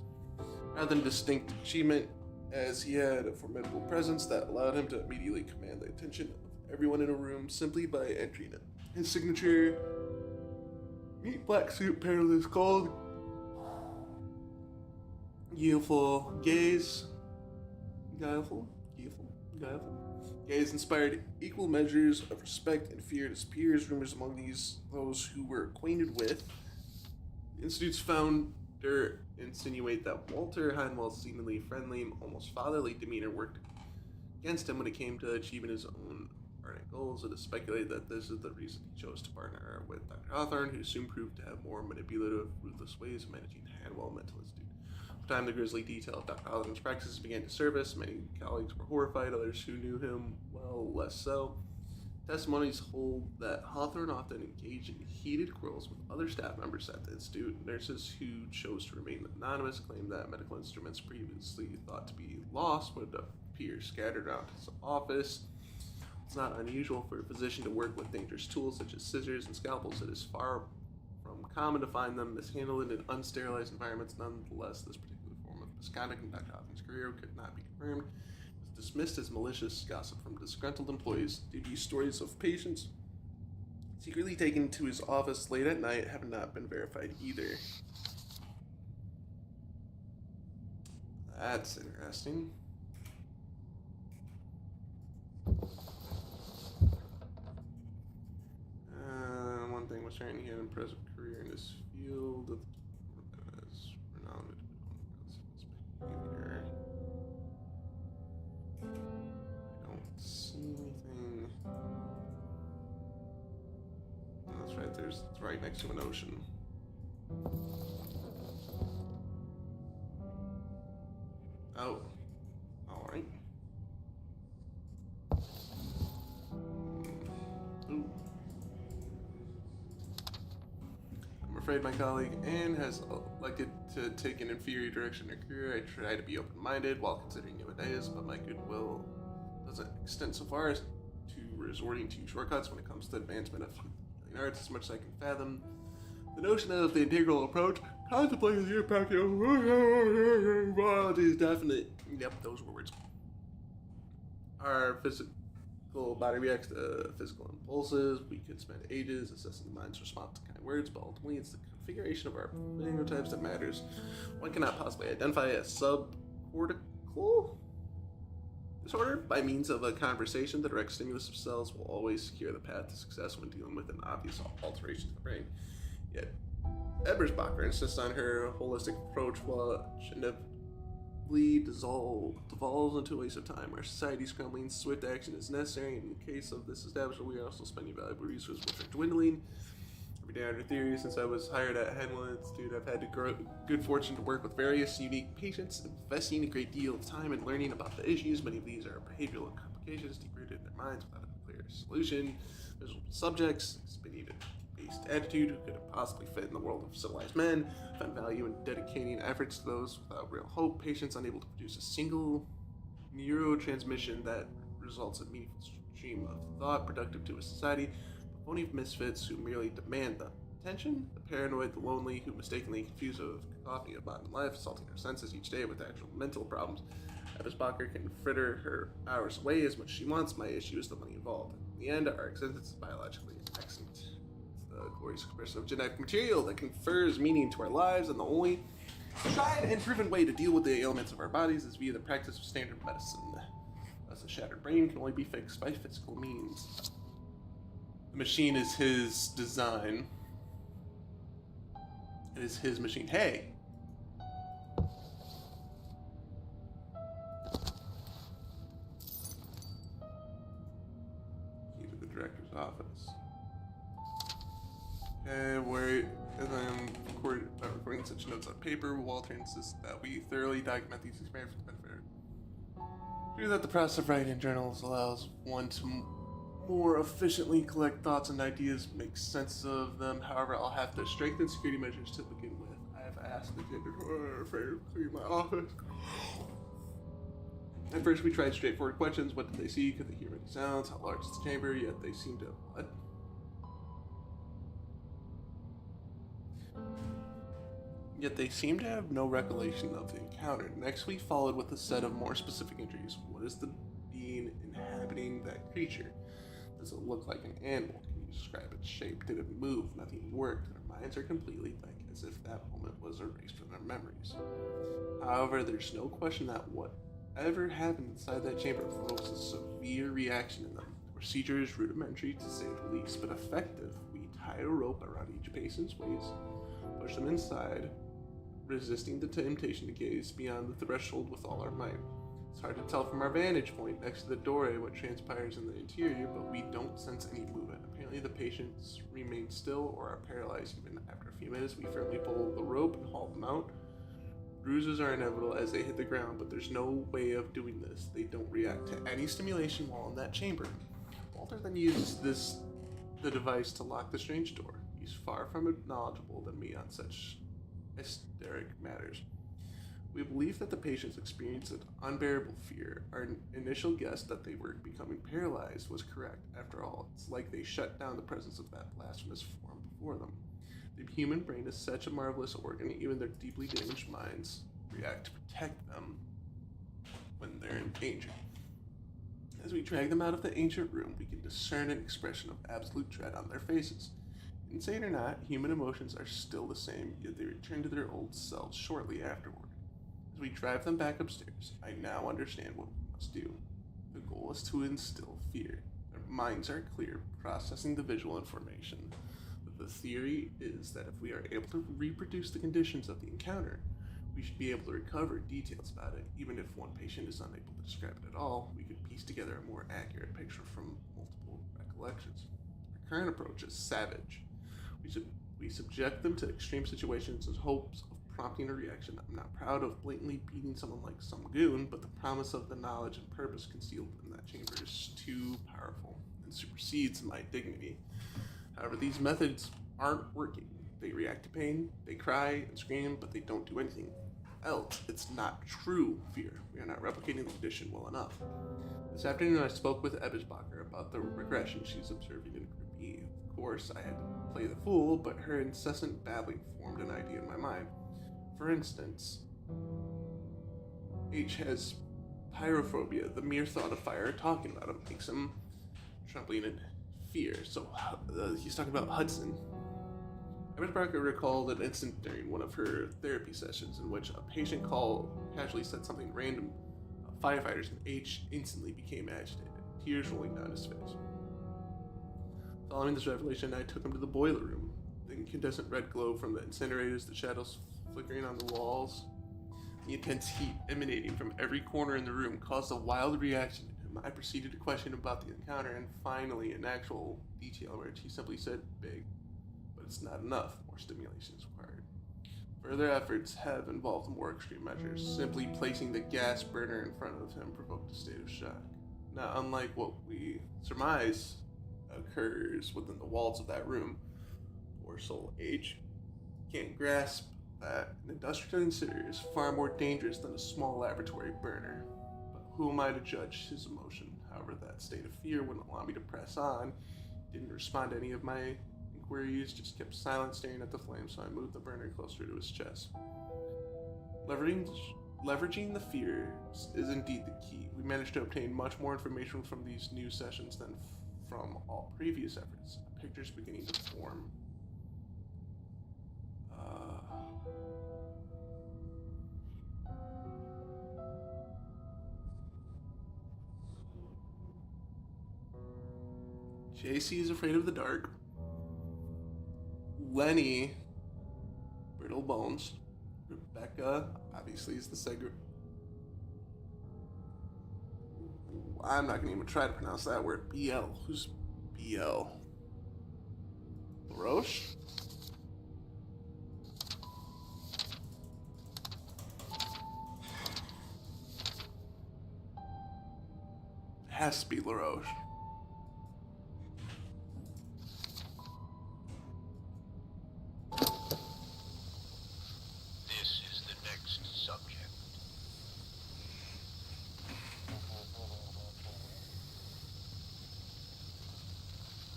rather than distinct achievement, as he had a formidable presence that allowed him to immediately command the attention of everyone in a room simply by entering it. His signature neat black suit paired with his cold, youthful gaze. Guileful gaze inspired equal measures of respect and fear to his peers. Rumors among those who were acquainted with the Institute's founder insinuate that Walter Hanwell's seemingly friendly, almost fatherly demeanor worked against him when it came to achieving his own ardent goals. It is speculated that this is the reason he chose to partner with Dr. Hawthorne, who soon proved to have more manipulative, ruthless ways of managing the Hanwell Mental Institute. Time the grisly detail of Dr. Hawthorne's practices began to surface. Many colleagues were horrified, others who knew him well, less so. Testimonies hold that Hawthorne often engaged in heated quarrels with other staff members at the Institute. Nurses who chose to remain anonymous claim that medical instruments previously thought to be lost would appear scattered around his office. It's not unusual for a physician to work with dangerous tools such as scissors and scalpels. It is far from common to find them mishandled in unsterilized environments. Nonetheless, this particular form of misconduct in Dr. Hawthorne's career could not be confirmed. Dismissed as malicious gossip from disgruntled employees. These stories of patients secretly taken to his office late at night have not been verified either. That's interesting. One thing was sharing he had an impressive career in this field as renowned behavior. See anything? Oh, that's right, it's right next to an ocean. Oh, alright. Ooh. I'm afraid my colleague Anne has elected to take an inferior direction in her career. I try to be open-minded while considering new ideas, but my goodwill doesn't extend so far as to resorting to shortcuts when it comes to advancement of healing arts. As much as I can fathom the notion of the integral approach, contemplating the impact of biology is definite. Yep, those were words. Our physical body reacts to physical impulses. We could spend ages assessing the mind's response to kind words, but ultimately it's the configuration of our phenotypes that matters. One cannot possibly identify a subcortical disorder by means of a conversation. The direct stimulus of cells will always secure the path to success when dealing with an obvious alteration to the brain. Yet, Ebersbacher insists on her holistic approach, which inevitably devolves into a waste of time. Our society's crumbling, swift action is necessary. In the case of this establishment, we are also spending valuable resources which are dwindling. Every day under theory, since I was hired at Henwood Institute, I've had the good fortune to work with various unique patients, investing a great deal of time in learning about the issues. Many of these are behavioral complications deep-rooted in their minds without a clear solution. Miserable subjects, expedient-based attitude who could have possibly fit in the world of civilized men, found value in dedicating efforts to those without real hope, patients unable to produce a single neurotransmission that results in a meaningful stream of thought productive to a society. Phony misfits who merely demand the attention, the paranoid, the lonely, who mistakenly confuse a cacophony of modern life, assaulting their senses each day with actual mental problems. Ebersbacher can fritter her hours away as much as she wants. My issue is the money involved. In the end, our existence is biologically extant. It's the glorious expression of genetic material that confers meaning to our lives, and the only tried and proven way to deal with the ailments of our bodies is via the practice of standard medicine. Thus, a shattered brain can only be fixed by physical means. The machine is his design. It is his machine. Hey! Key to the director's office. Okay, wait. And then recording such notes on paper. Walter insists that we thoroughly document these experiments for the benefit. True that the process of writing journals allows one to more efficiently collect thoughts and ideas, make sense of them. However, I'll have to strengthen security measures to begin with. I have asked the gender to clean my office. At first, we tried straightforward questions. What did they see? Could they hear any sounds? How large is the chamber? Yet they seemed to... What? Yet they seemed to have no recollection of the encounter. Next, we followed with a set of more specific injuries. What is the being inhabiting that creature? Does it look like an animal? Can you describe its shape? Did it move? Nothing worked. Their minds are completely blank, as if that moment was erased from their memories. However, there's no question that whatever happened inside that chamber provokes a severe reaction in them. The procedure is rudimentary, to say the least, but effective. We tie a rope around each patient's waist, push them inside, resisting the temptation to gaze beyond the threshold with all our might. It's hard to tell from our vantage point next to the doorway what transpires in the interior, but we don't sense any movement. Apparently the patients remain still or are paralyzed even after a few minutes. We firmly pull the rope and haul them out. Bruises are inevitable as they hit the ground, but there's no way of doing this. They don't react to any stimulation while in that chamber. Walter then uses the device to lock the strange door. He's far from knowledgeable than me on such hysteric matters. We believe that the patients experienced an unbearable fear. Our initial guess that they were becoming paralyzed was correct. After all, it's like they shut down the presence of that blasphemous form before them. The human brain is such a marvelous organ, even their deeply damaged minds react to protect them when they're in danger. As we drag them out of the ancient room, we can discern an expression of absolute dread on their faces. Insane or not, human emotions are still the same, yet they return to their old selves shortly afterward. As we drive them back upstairs, I now understand what we must do. The goal is to instill fear. Their minds are clear, processing the visual information. The theory is that if we are able to reproduce the conditions of the encounter, we should be able to recover details about it. Even if one patient is unable to describe it at all, we could piece together a more accurate picture from multiple recollections. Our current approach is savage. We subject them to extreme situations in hopes of prompting a reaction. I'm not proud of blatantly beating someone like some goon, but the promise of the knowledge and purpose concealed in that chamber is too powerful and supersedes my dignity. However, these methods aren't working. They react to pain, they cry and scream, but they don't do anything else. It's not true fear. We are not replicating the condition well enough. This afternoon I spoke with Ebbesbacher about the regression she's observing in Group E. Of course, I had to play the fool, but her incessant babbling formed an idea in my mind. For instance, H has pyrophobia. The mere thought of fire talking about him makes him trembling in fear. So he's talking about Hudson. Ebbesbacher recalled an incident during one of her therapy sessions in which a patient casually said something random. Firefighters and H instantly became agitated, tears rolling down his face. Following this revelation, I took him to the boiler room. The incandescent red glow from the incinerators, the shadows flickering on the walls, the intense heat emanating from every corner in the room caused a wild reaction in him. I proceeded to question him about the encounter and finally in actual detail where he simply said, "Big, but it's not enough. More stimulation is required." Further efforts have involved more extreme measures. Simply placing the gas burner in front of him provoked a state of shock. Not unlike what we surmise occurs within the walls of that room. Poor soul H can't grasp that an industrial incinerator is far more dangerous than a small laboratory burner. But who am I to judge his emotion? However, that state of fear wouldn't allow me to press on. Didn't respond to any of my inquiries, just kept silent, staring at the flame, so I moved the burner closer to his chest. Leveraging the fear is indeed the key. We managed to obtain much more information from these new sessions than from all previous efforts. A picture's beginning to form. JC is afraid of the dark. Lenny, brittle bones. Rebecca, obviously, is the I'm not gonna even try to pronounce that word. BL. Who's BL? LaRoche? It has to be LaRoche. This is the next subject.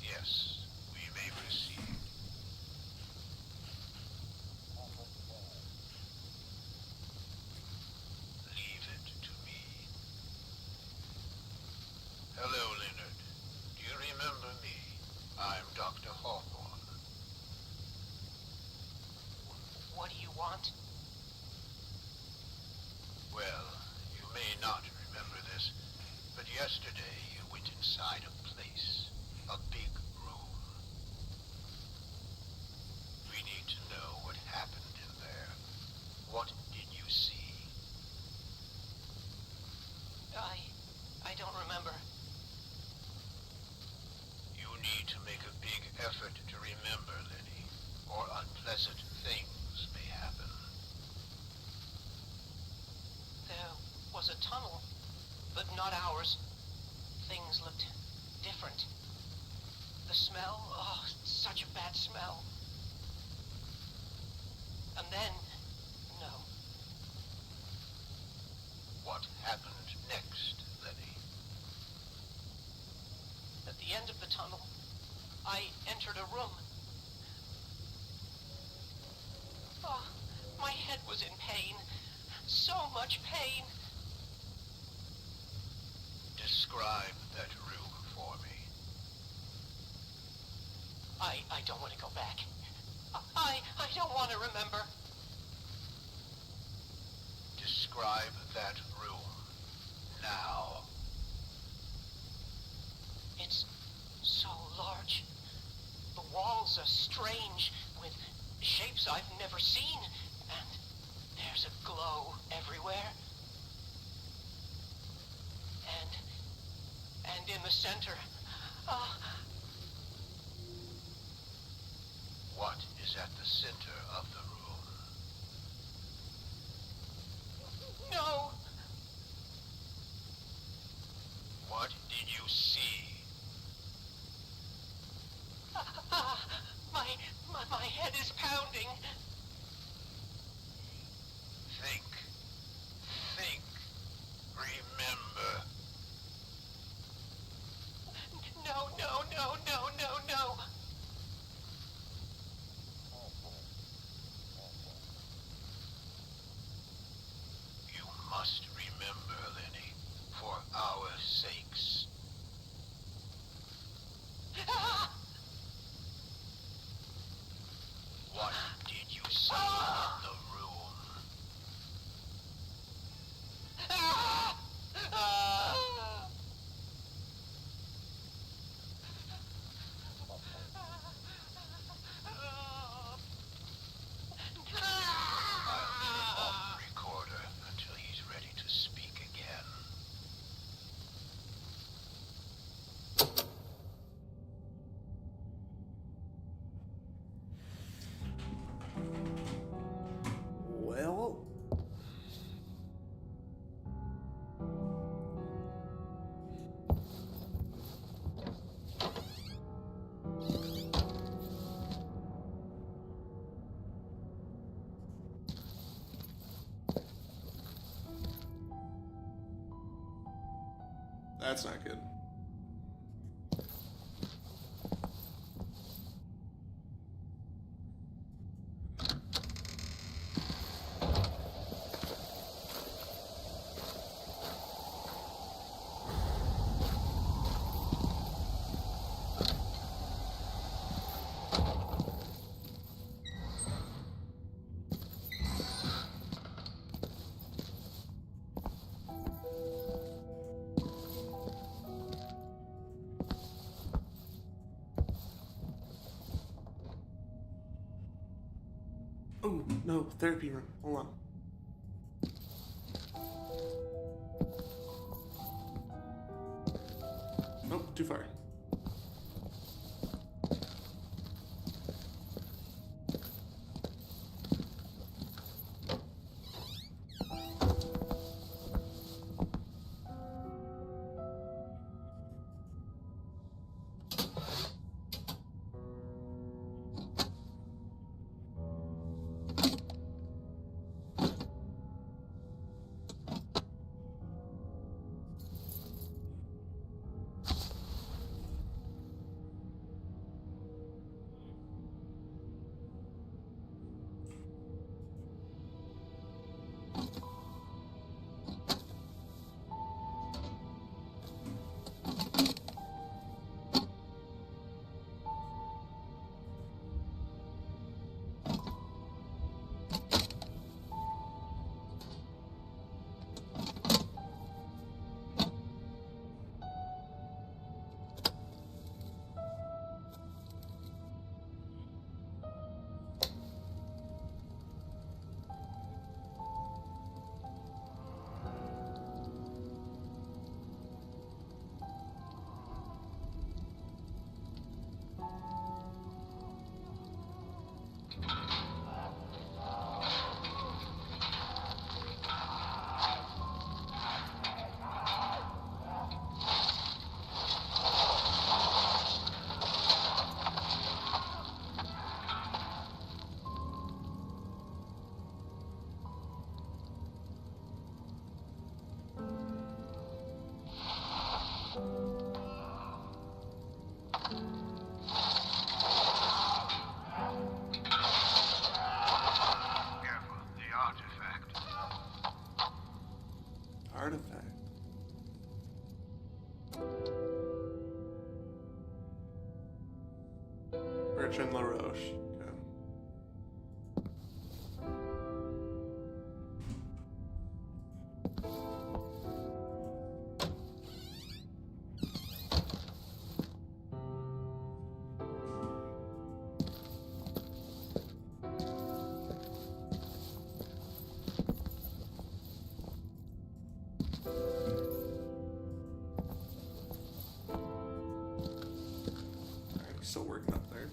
Yes, we may proceed. Leave it to me. Hello, Leonard. Do you remember me? I'm Dr. Hawthorne. What do you want? Well, you may not remember this, but yesterday you went inside a place, a big room. We need to know what happened in there. What did you see? I don't remember. You need to make a big effort to remember, Lenny, or unpleasant things may happen. There was a tunnel, but not ours. Things looked different. smell. Oh, such a bad smell. And then, no. What happened next, Lenny? At the end of the tunnel, I entered a room. Oh, my head was in pain. So much pain. Describe that room for me. I don't want to go back. I don't want to remember. Describe that room. Now. It's so large. The walls are strange, with shapes I've never seen, and there's a glow everywhere. And in the center, What is at the center of the room? no! What did you see? My head is pounding. Think. Think. Remember. No, no, no, no, no, no. You must remember, Lenny, for our sakes. What did you see in the room? I'll turn off the recorder until he's ready to speak again. Well, that's not good. Oh, no, therapy room. Hold on. Nope, too far. artifact. Bertrand LaRoche. Okay. Alright, he's still working up there.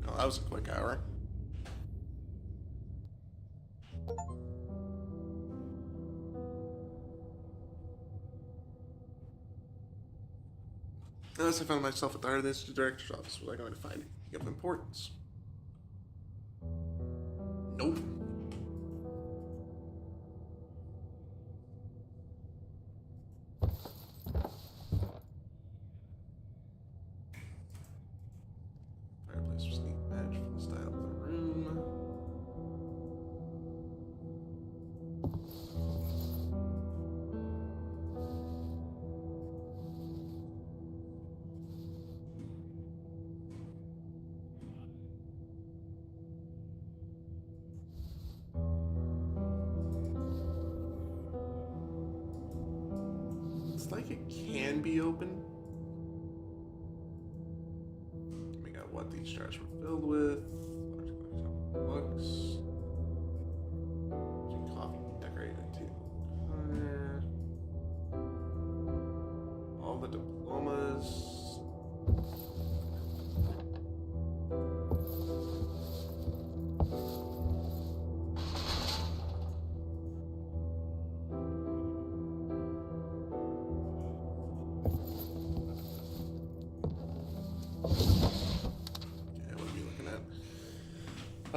Oh, that was a quick hour. Unless I found myself at the heart of this director's office, was I going to find anything of importance? Nope. Fireplace was neat match for the style of the room. It's like it can be open. We got what these jars were filled with. Large collection of books. Coffee decorated table. All the diplomas.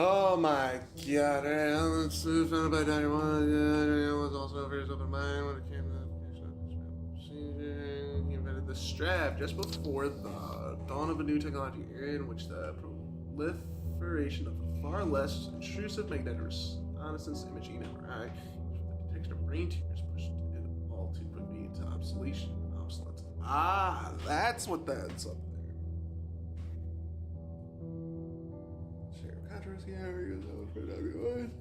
Oh my god, alright, let's founded by Dr. One, was also a very open mind when it came to the application of procedure. He invented the strap just before the dawn of a new technology era in which the proliferation of a far less intrusive magnetic resonance imaging MRI for the detection of brain tumors pushed it all too quickly into obsolescence. Ah, that's what that's up there. Controversy, however, goes on for everyone.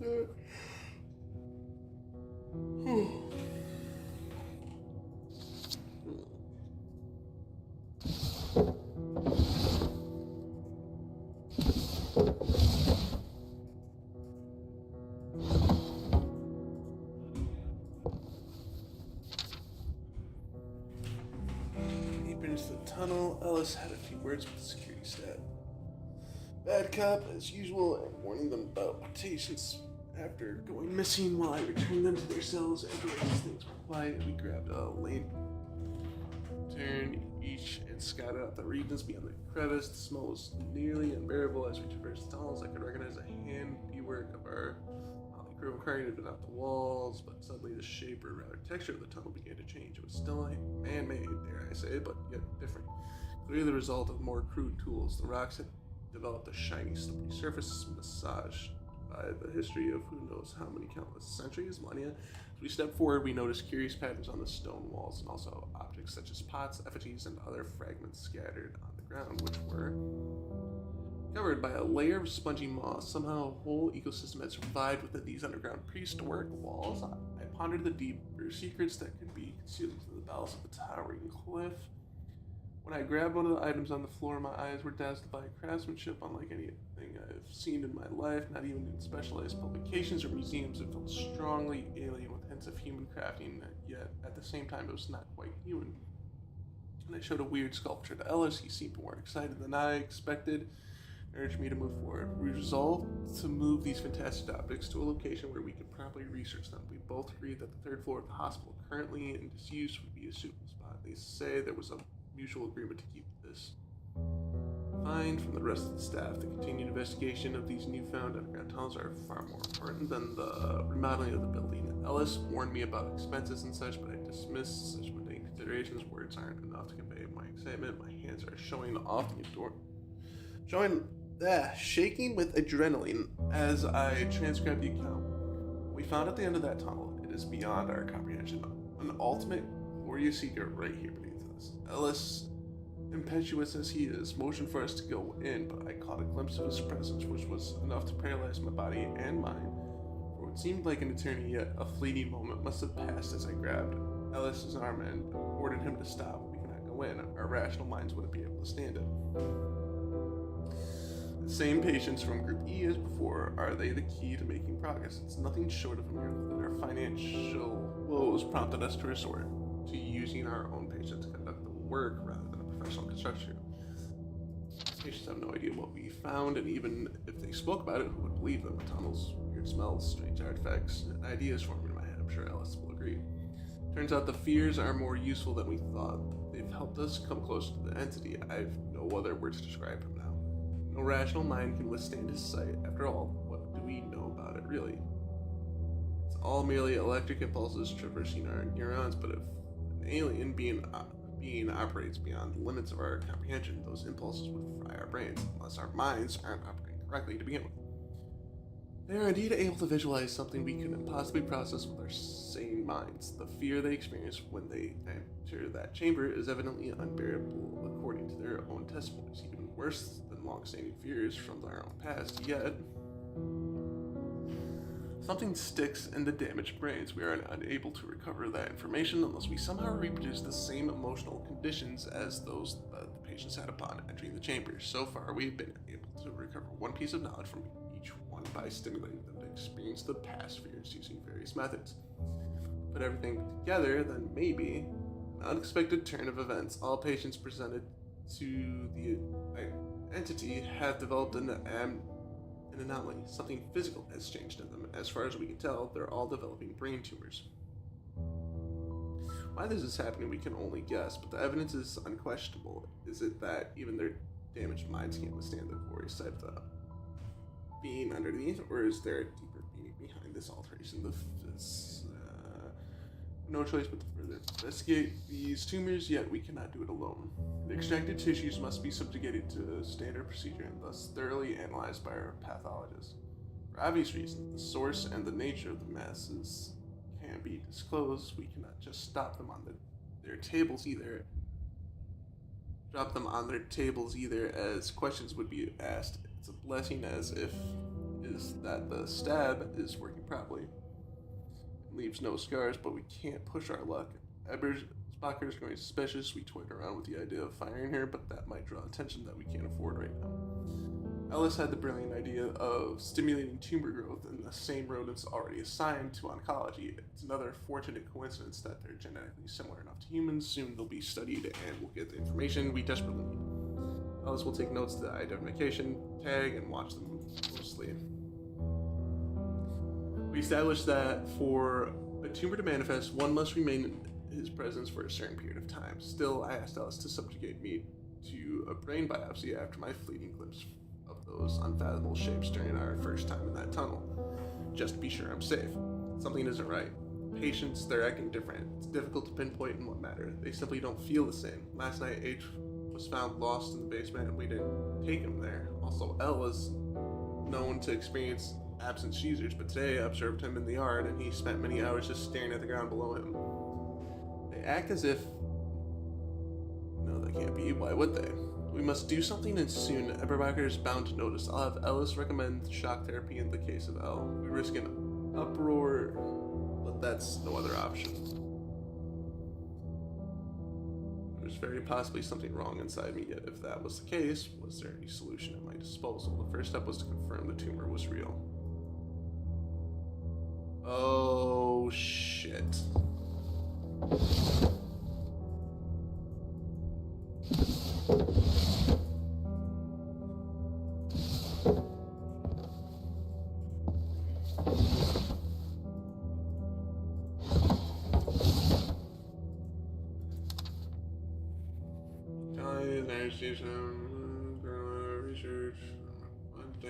Deep into the tunnel, Ellis had a few words with the security staff. Bad cop, as usual, and warning them about patients after going missing while I returned them to their cells. After things were quiet, we grabbed a lantern each and scouted out the regions beyond the crevice. The smell was nearly unbearable as we traversed the tunnels. I could recognize the handiwork of our crew carrying it out the walls, but suddenly the shape or rather texture of the tunnel began to change. It was still man-made, dare I say, but yet different. Clearly the result of more crude tools. The rocks had developed a shiny, slippery surface massaged by the history of who knows how many countless centuries, millennia. As we stepped forward, we noticed curious patterns on the stone walls and also objects such as pots, effigies, and other fragments scattered on the ground, which were covered by a layer of spongy moss. Somehow a whole ecosystem had survived within these underground prehistoric walls. I pondered the deeper secrets that could be concealed within the bowels of the towering cliff. When I grabbed one of the items on the floor, my eyes were dazzled by craftsmanship unlike anything I've seen in my life, not even in specialized publications or museums. It felt strongly alien with hints of human crafting, yet at the same time it was not quite human. And I showed a weird sculpture to Ellis. He seemed more excited than I expected, and urged me to move forward. We resolved to move these fantastic objects to a location where we could properly research them. We both agreed that the third floor of the hospital, currently in disuse, would be a suitable spot. They say there was a mutual agreement to keep this find from the rest of the staff. The continued investigation of these newfound underground tunnels are far more important than the remodeling of the building. Ellis warned me about expenses and such, but I dismissed such mundane considerations. Words aren't enough to convey my excitement. My hands are shaking with adrenaline as I transcribe the account. We found at the end of that tunnel. It is beyond our comprehension. An ultimate glorious secret right here beneath us. Ellis, impetuous as he is, motioned for us to go in, but I caught a glimpse of his presence, which was enough to paralyze my body and mind. For what seemed like an eternity, yet a fleeting moment must have passed as I grabbed Ellis's arm and ordered him to stop. We cannot go in. Our rational minds wouldn't be able to stand it. The same patients from Group E as before. Are they the key to making progress? It's nothing short of a miracle that our financial woes prompted us to resort to using our own patients to conduct the work rather than a professional construction. Patients have no idea what we found, and even if they spoke about it, who would believe them? Tunnels, weird smells, strange artifacts, ideas forming in my head. I'm sure Ellis will agree. Turns out the fears are more useful than we thought. They've helped us come closer to the entity. I've no other word to describe him now. No rational mind can withstand his sight. After all, what do we know about it, really? It's all merely electric impulses traversing our neurons, but if an alien being operates beyond the limits of our comprehension, those impulses would fry our brains, unless our minds aren't operating correctly to begin with. They are indeed able to visualize something we couldn't possibly process with our sane minds. The fear they experience when they enter that chamber is evidently unbearable according to their own testimonies, even worse than long-standing fears from their own past, yet something sticks in the damaged brains. We are unable to recover that information unless we somehow reproduce the same emotional conditions as those that the patients had upon entering the chamber. So far, we've been able to recover one piece of knowledge from each one by stimulating them to experience the past fears using various methods. Put everything together, then maybe an unexpected turn of events. All patients presented to the entity have developed an anomaly. Something physical has changed in them. As far as we can tell, they're all developing brain tumors. Why this is happening, we can only guess, but the evidence is unquestionable. Is it that even their damaged minds can't withstand the glorious sight of the being underneath, or is there a deeper meaning behind this alteration? No choice but to further investigate these tumors, yet we cannot do it alone. The extracted tissues must be subjugated to standard procedure and thus thoroughly analyzed by our pathologists. For obvious reasons, the source and the nature of the masses can be disclosed. We cannot just stop them on their tables either. Drop them on their tables either, as questions would be asked. It's a blessing as if is that the stab is working properly. It leaves no scars, but we can't push our luck. Spocker is going suspicious. We toyed around with the idea of firing her, but that might draw attention that we can't afford right now. Ellis had the brilliant idea of stimulating tumor growth in the same rodents already assigned to oncology. It's another fortunate coincidence that they're genetically similar enough to humans. Soon they'll be studied and we'll get the information we desperately need. Ellis will take notes of the identification tag and watch them closely. We established that for a tumor to manifest, one must remain in his presence for a certain period of time. Still, I asked Ellis to subjugate me to a brain biopsy after my fleeting glimpse of those unfathomable shapes during our first time in that tunnel, just to be sure I'm safe. Something isn't right. Patients, they're acting different. It's difficult to pinpoint in what matter. They simply don't feel the same. Last night, H was found lost in the basement and we didn't take him there. Also, L was known to experience absent seizures, but today I observed him in the yard and he spent many hours just staring at the ground below him. They act as if... No, they can't be. Why would they? We must do something, and soon. Eberbacher is bound to notice. I'll have Ellis recommend shock therapy in the case of L. We risk an uproar, but that's no other option. There's very possibly something wrong inside me, yet if that was the case, was there any solution at my disposal? The first step was to confirm the tumor was real. Oh, shit.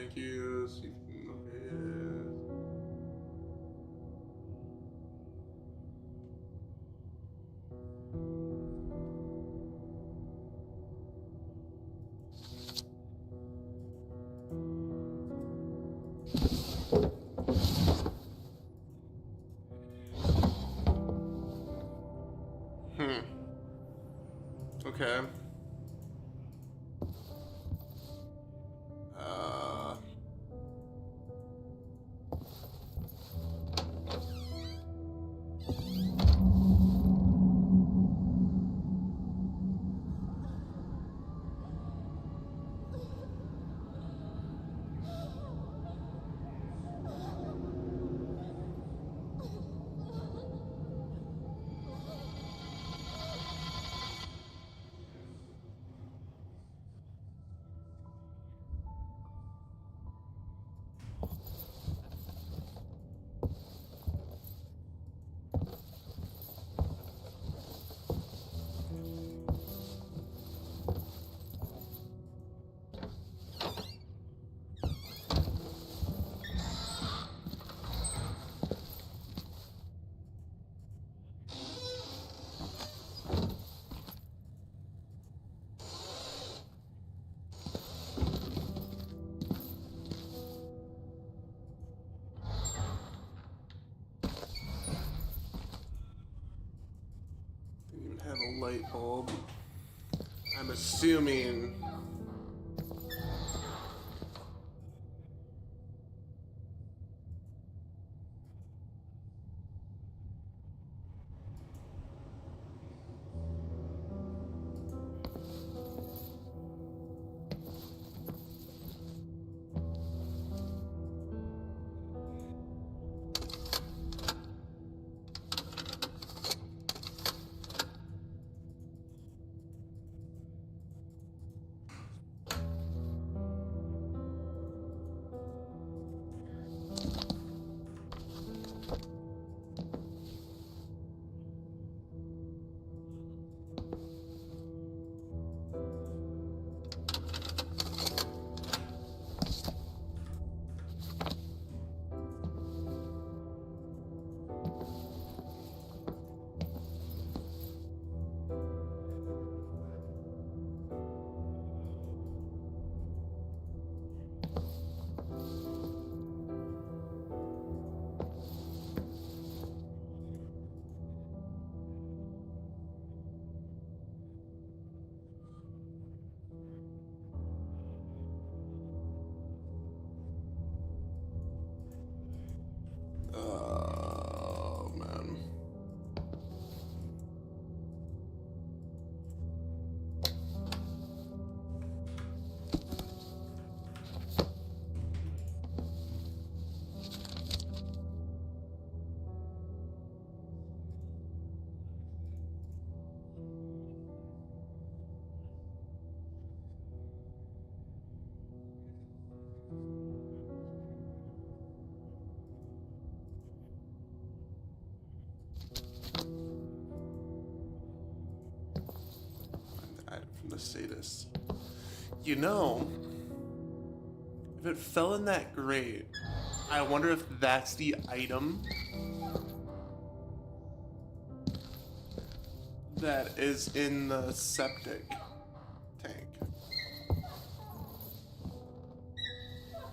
thank you. See if you can look at it. Okay. Didn't even have a light bulb. I'm assuming. Oh, man. Item from the sadist. You know, if it fell in that grate, I wonder if that's the item that is in the septic tank.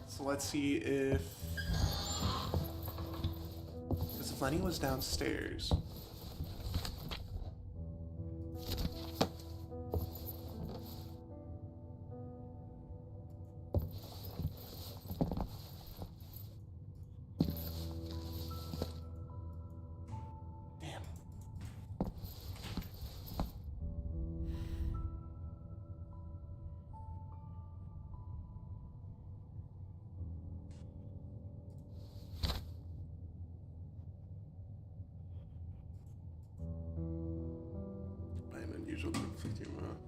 So let's see if... Because if Lenny was downstairs... Damn. By an unusual conflicting amount.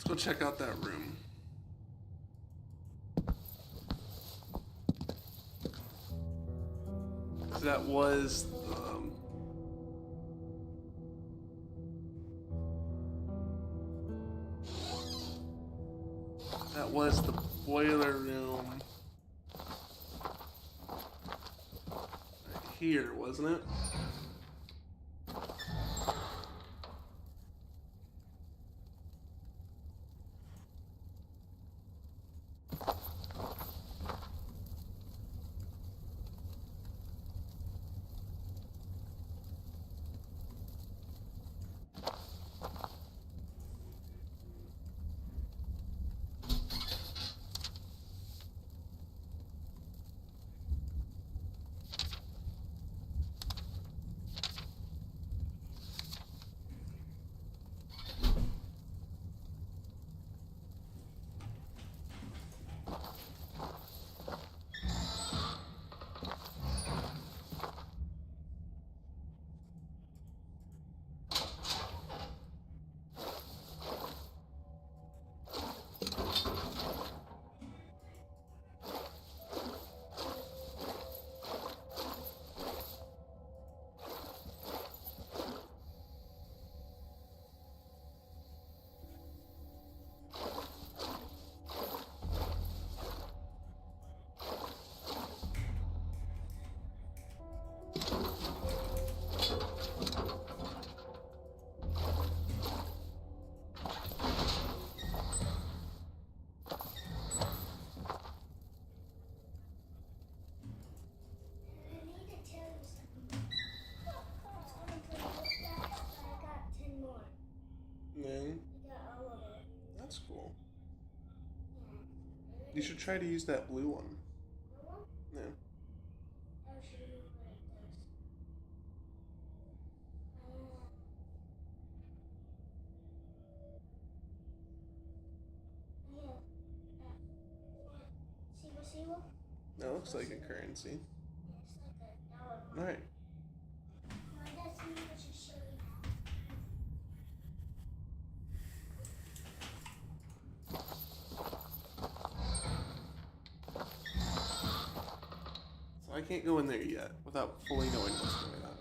Let's go check out that room. That was the boiler room right here, wasn't it? Then that's cool. You should try to use that blue one. Yeah. That looks like a currency. Alright. So I can't go in there yet without fully knowing what's going on.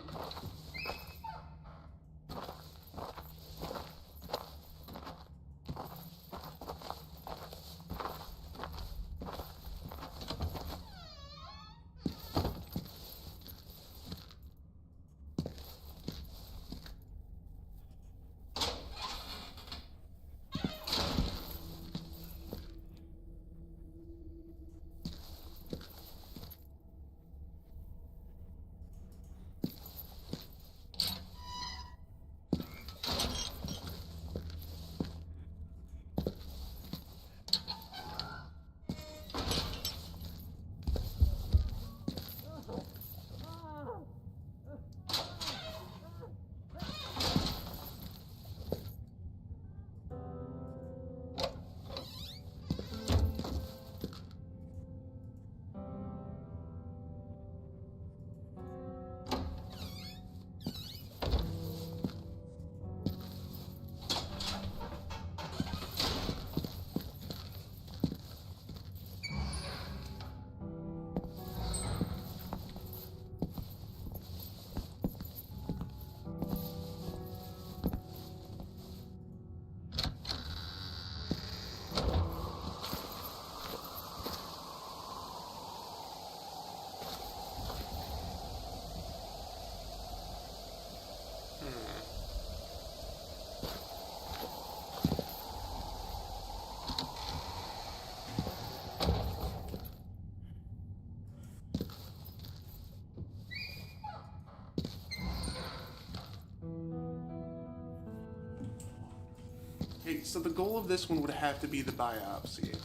Okay, so the goal of this one would have to be the biopsy.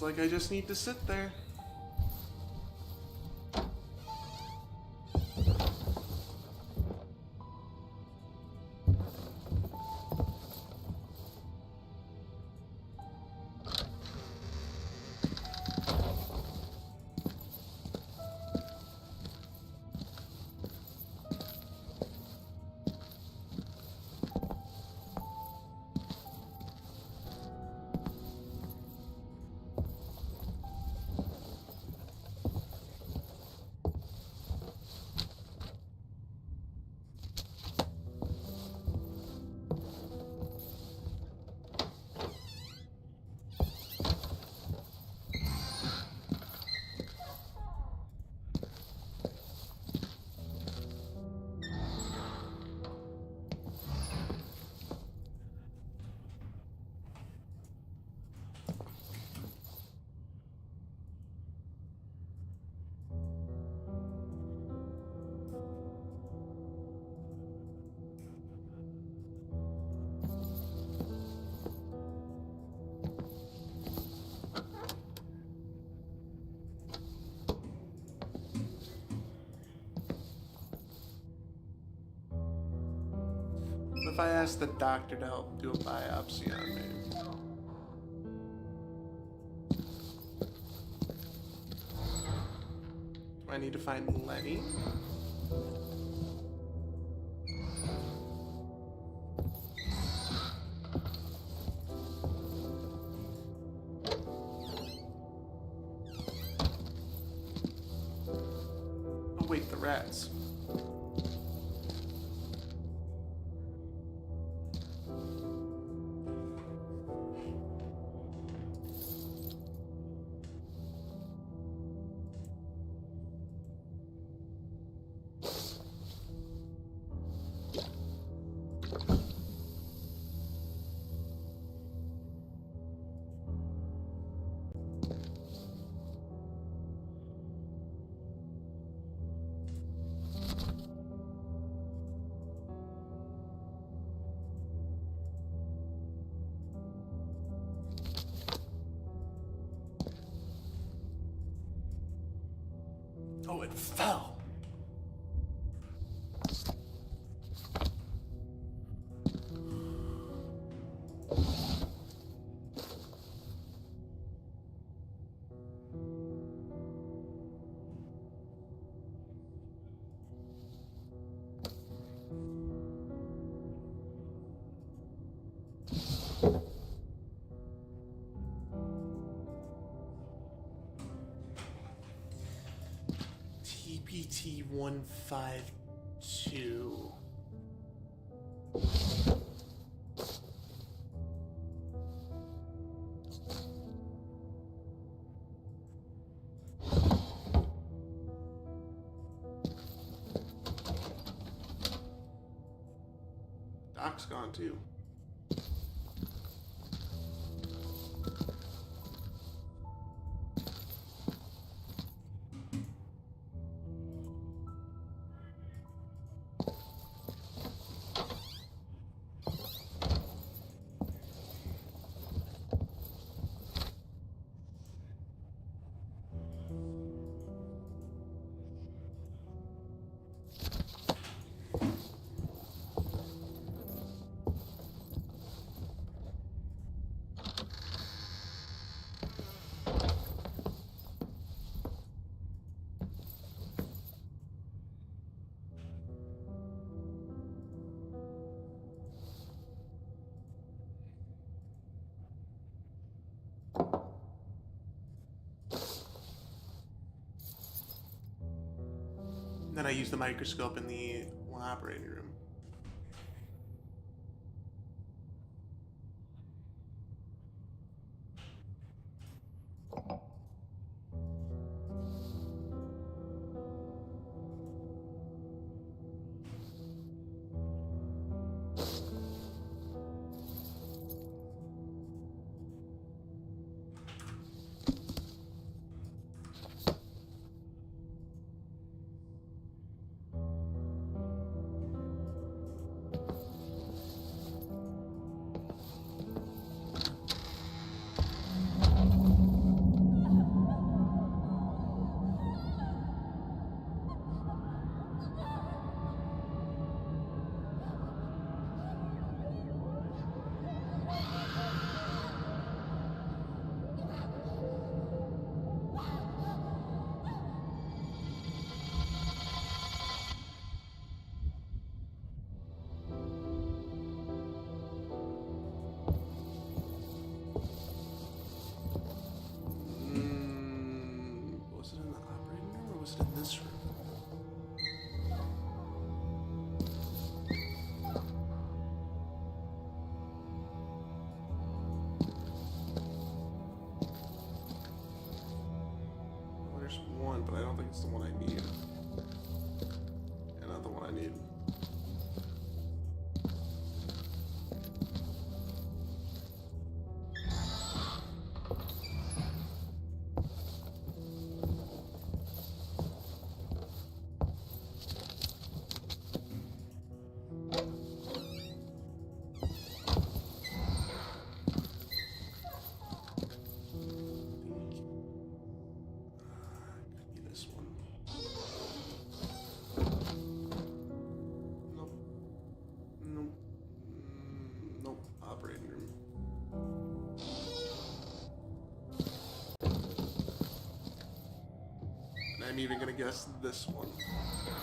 Looks like I just need to sit there. If I ask the doctor to help do a biopsy on me. Do I need to find Lenny? Oh wait, the rats. Oh, it fell. TPT 152. Doc's gone too. Then I use the microscope in the operating room. Was it in this room? Oh, there's one, but I don't think it's the one I need. Yeah, not the one I need. Could be this one. Nope. Nope. Nope. Operating room. And I'm even gonna guess this one. Yeah.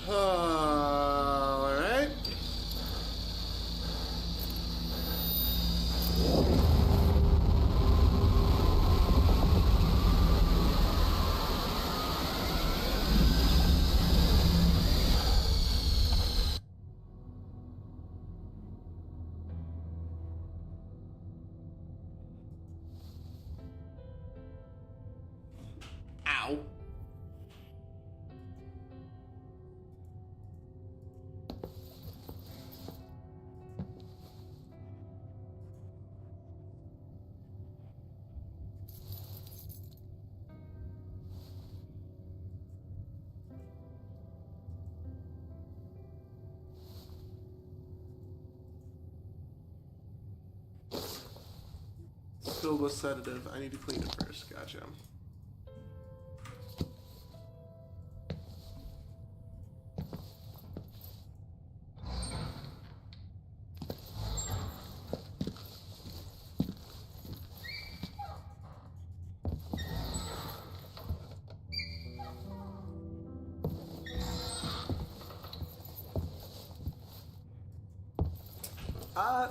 Alright. Ow. Filled with sedative. I need to clean it first. Gotcha.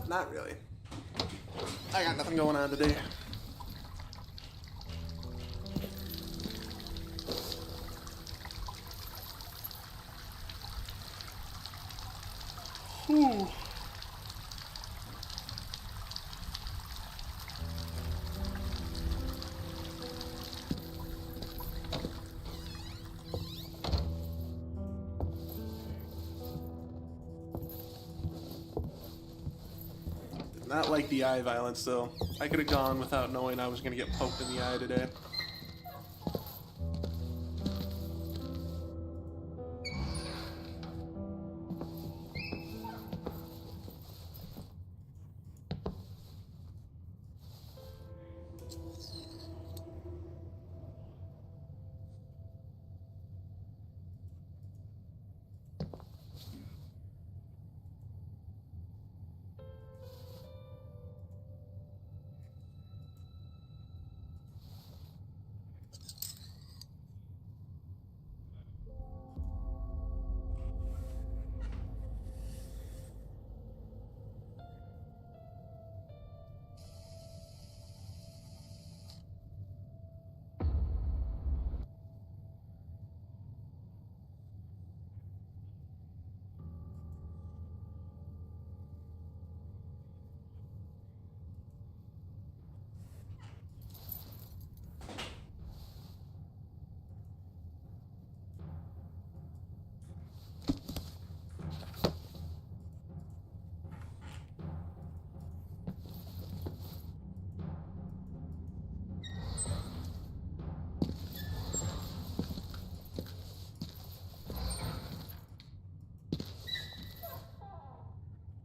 Not really. I got nothing going on today. Whew. Not like the eye violence, though. I could have gone without knowing I was going to get poked in the eye today.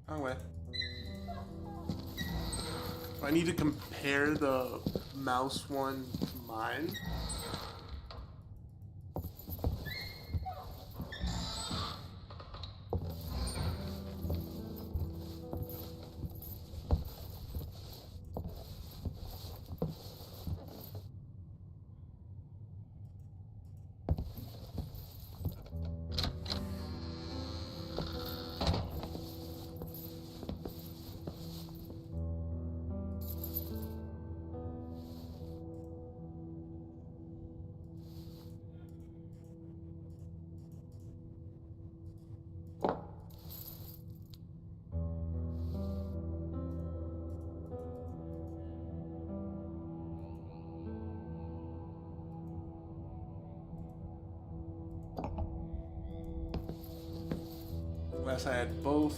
Wrong way. I need to compare the mouse one to mine. Unless I had both.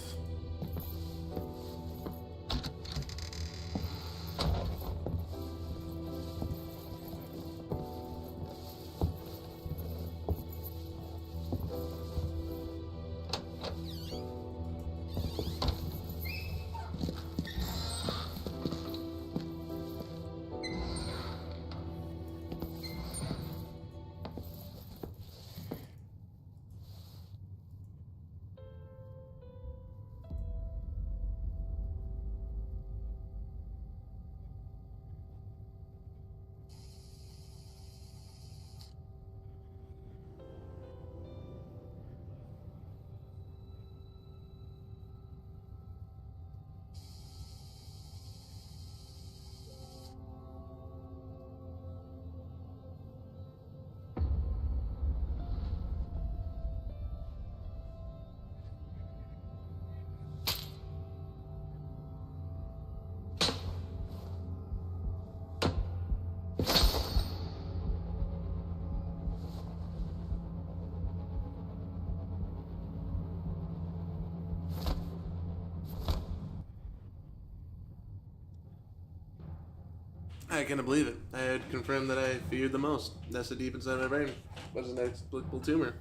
I can't believe it. I had confirmed that I feared the most, nested deep inside my brain, was an inexplicable tumor,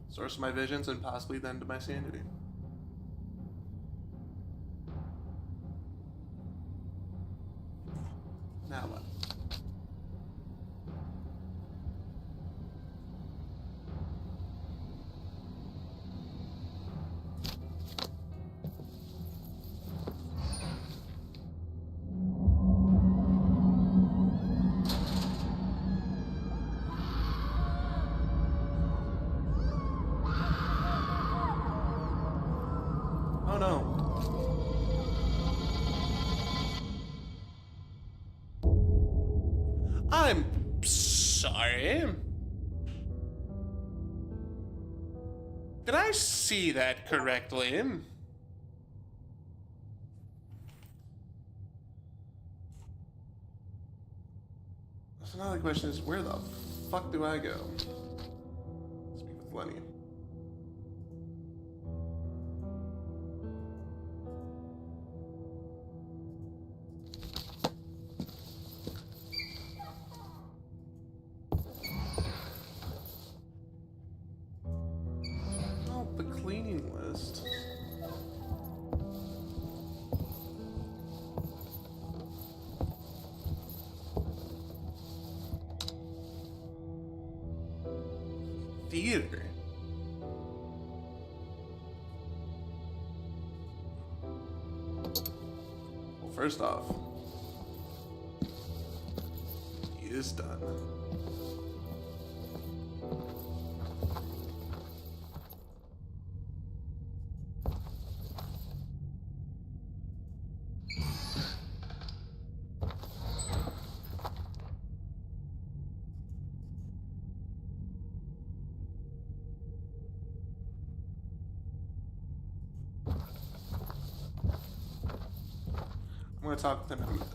source of my visions, and possibly the end of my sanity. Now what? Oh no. I'm sorry. Did I see that correctly? So now the question is, where the fuck do I go? Speak with Lenny. theater. Well, first off, he is done. I'm gonna talk with him in a minute.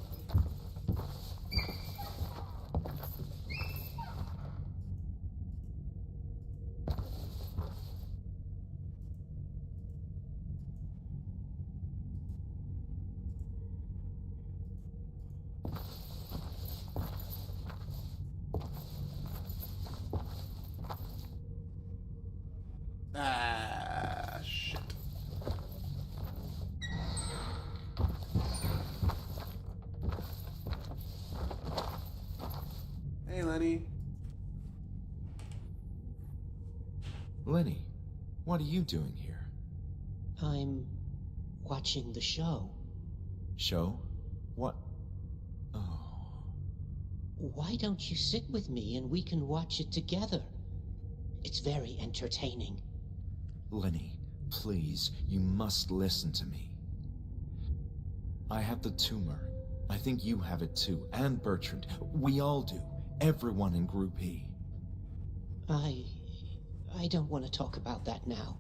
Ah, shit. Hey, Lenny. Lenny, what are you doing here? I'm watching the show. Show? What? Oh. Why don't you sit with me and we can watch it together? It's very entertaining. Lenny, please, you must listen to me. I have the tumor. I think you have it too, and Bertrand. We all do. Everyone in Group E. I don't want to talk about that now.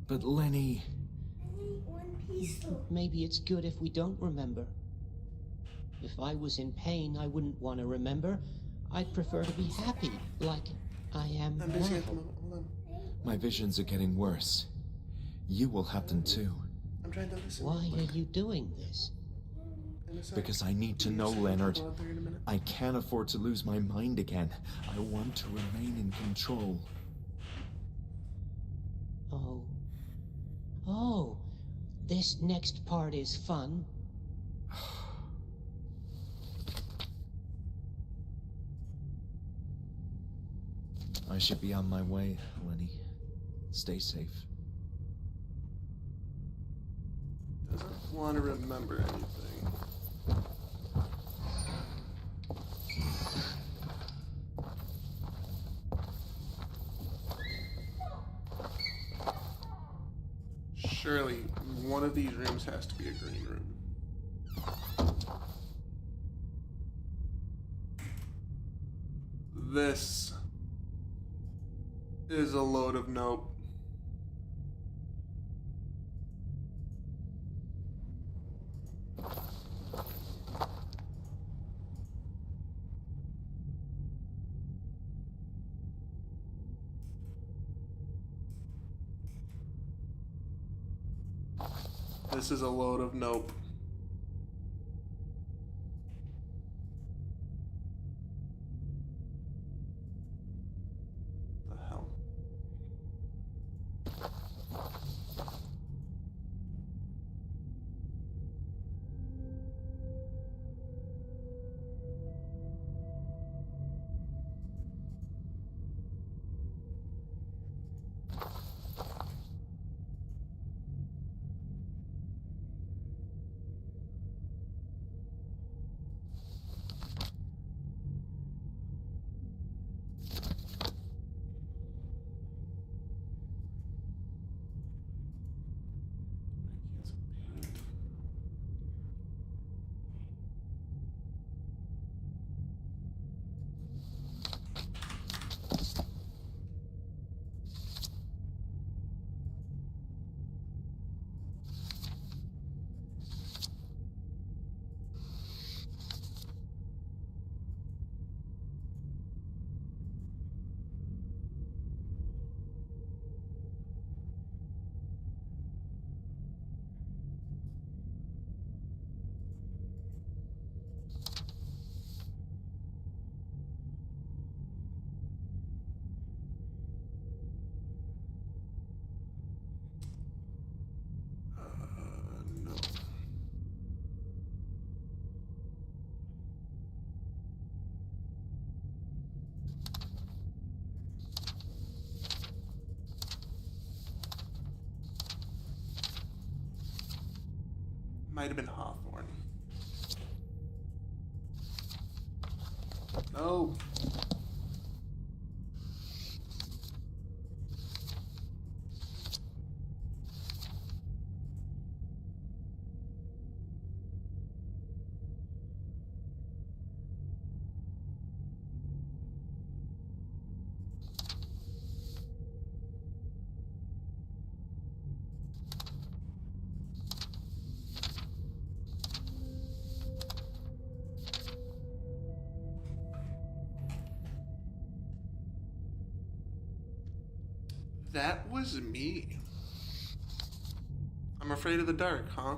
But Lenny... Maybe it's good if we don't remember. If I was in pain, I wouldn't want to remember. I'd prefer to be happy, like I am I'm busy now. at the moment. Hold on. My visions are getting worse. You will have them too. I'm trying to listen. Why are you doing this? In a sec. Because I need to You know, said Leonard. go out there in a minute. I can't afford to lose my mind again. I want to remain in control. Oh. Oh. This next part is fun. I should be on my way, Lenny. Stay safe. Doesn't want to remember anything. Surely one of these rooms has to be a green room. This is a load of nope. This is a load of nope. The hell? Might have been Hawthorne. No. That was me. I'm afraid of the dark, huh?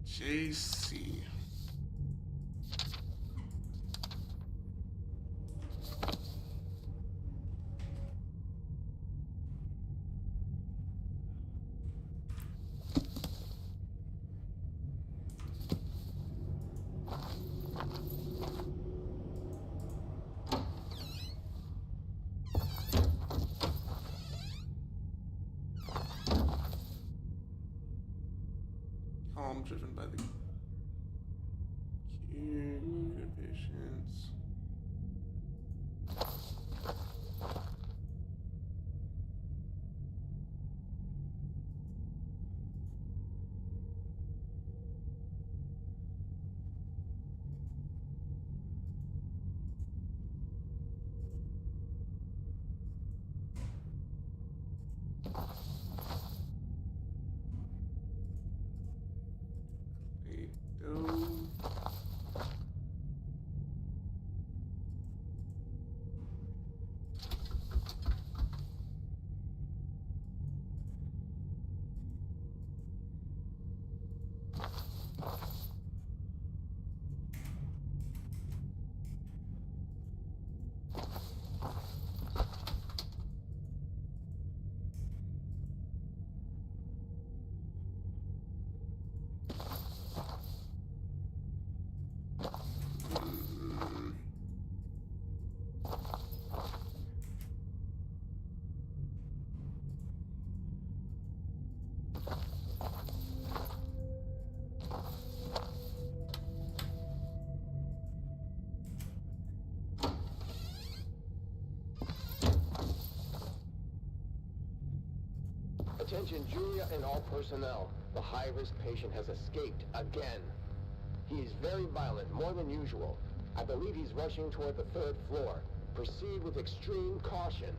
JC. Calm, driven by the cue patience. Attention Julia and all personnel. The high-risk patient has escaped again. He is very violent, more than usual. I believe he's rushing toward the 3rd floor. Proceed with extreme caution.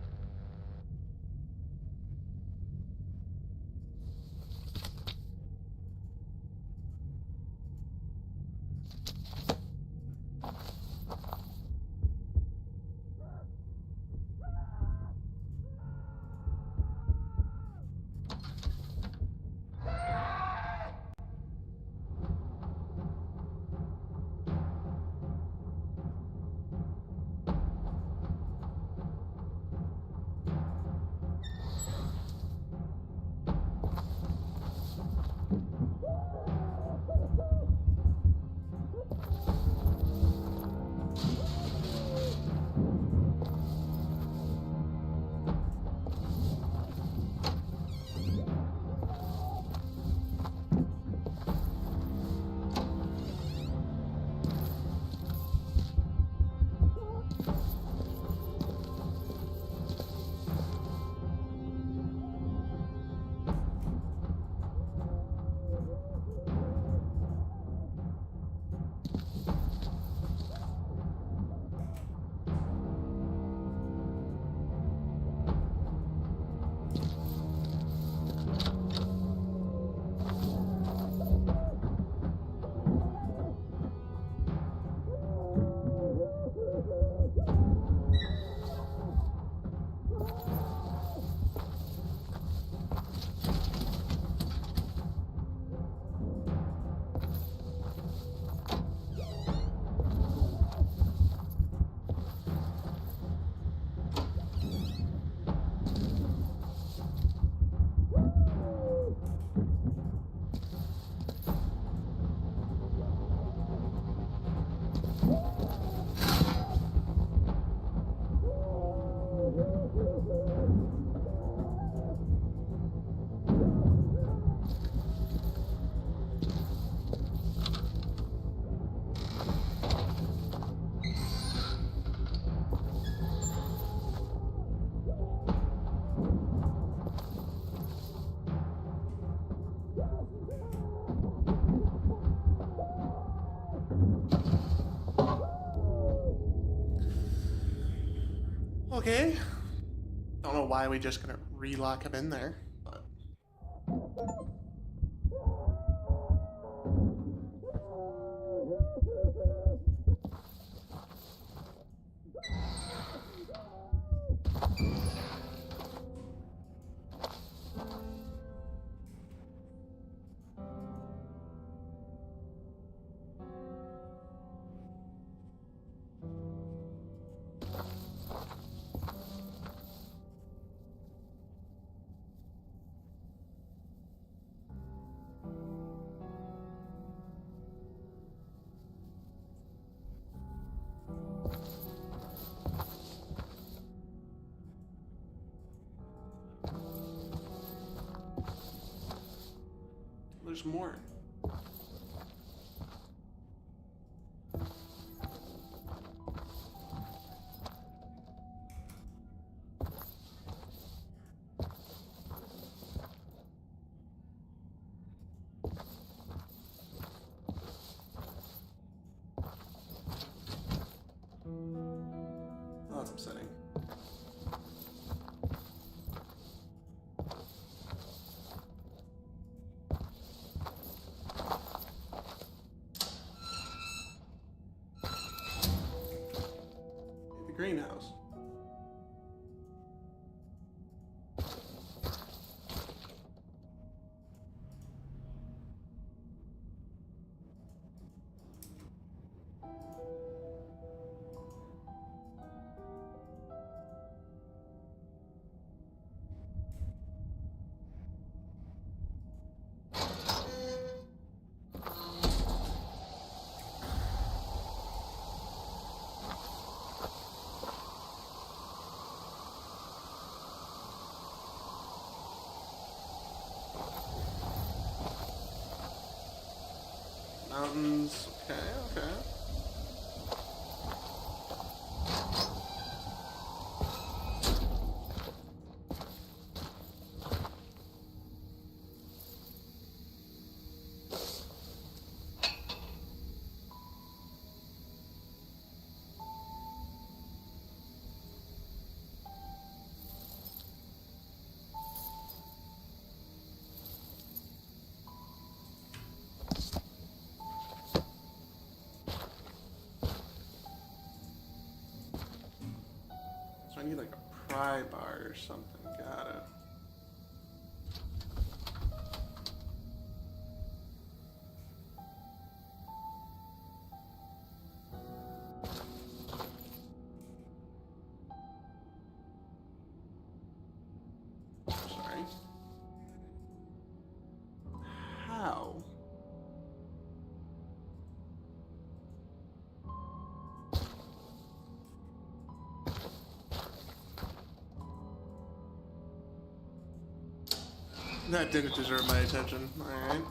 Okay. Don't know why we just couldn't relock him in there, but. There's more. Oh, that's upsetting. The greenhouse. Mountains. Okay, okay. So I need like a pry bar or something. Got it. Sorry. How? That didn't deserve my attention. Alright.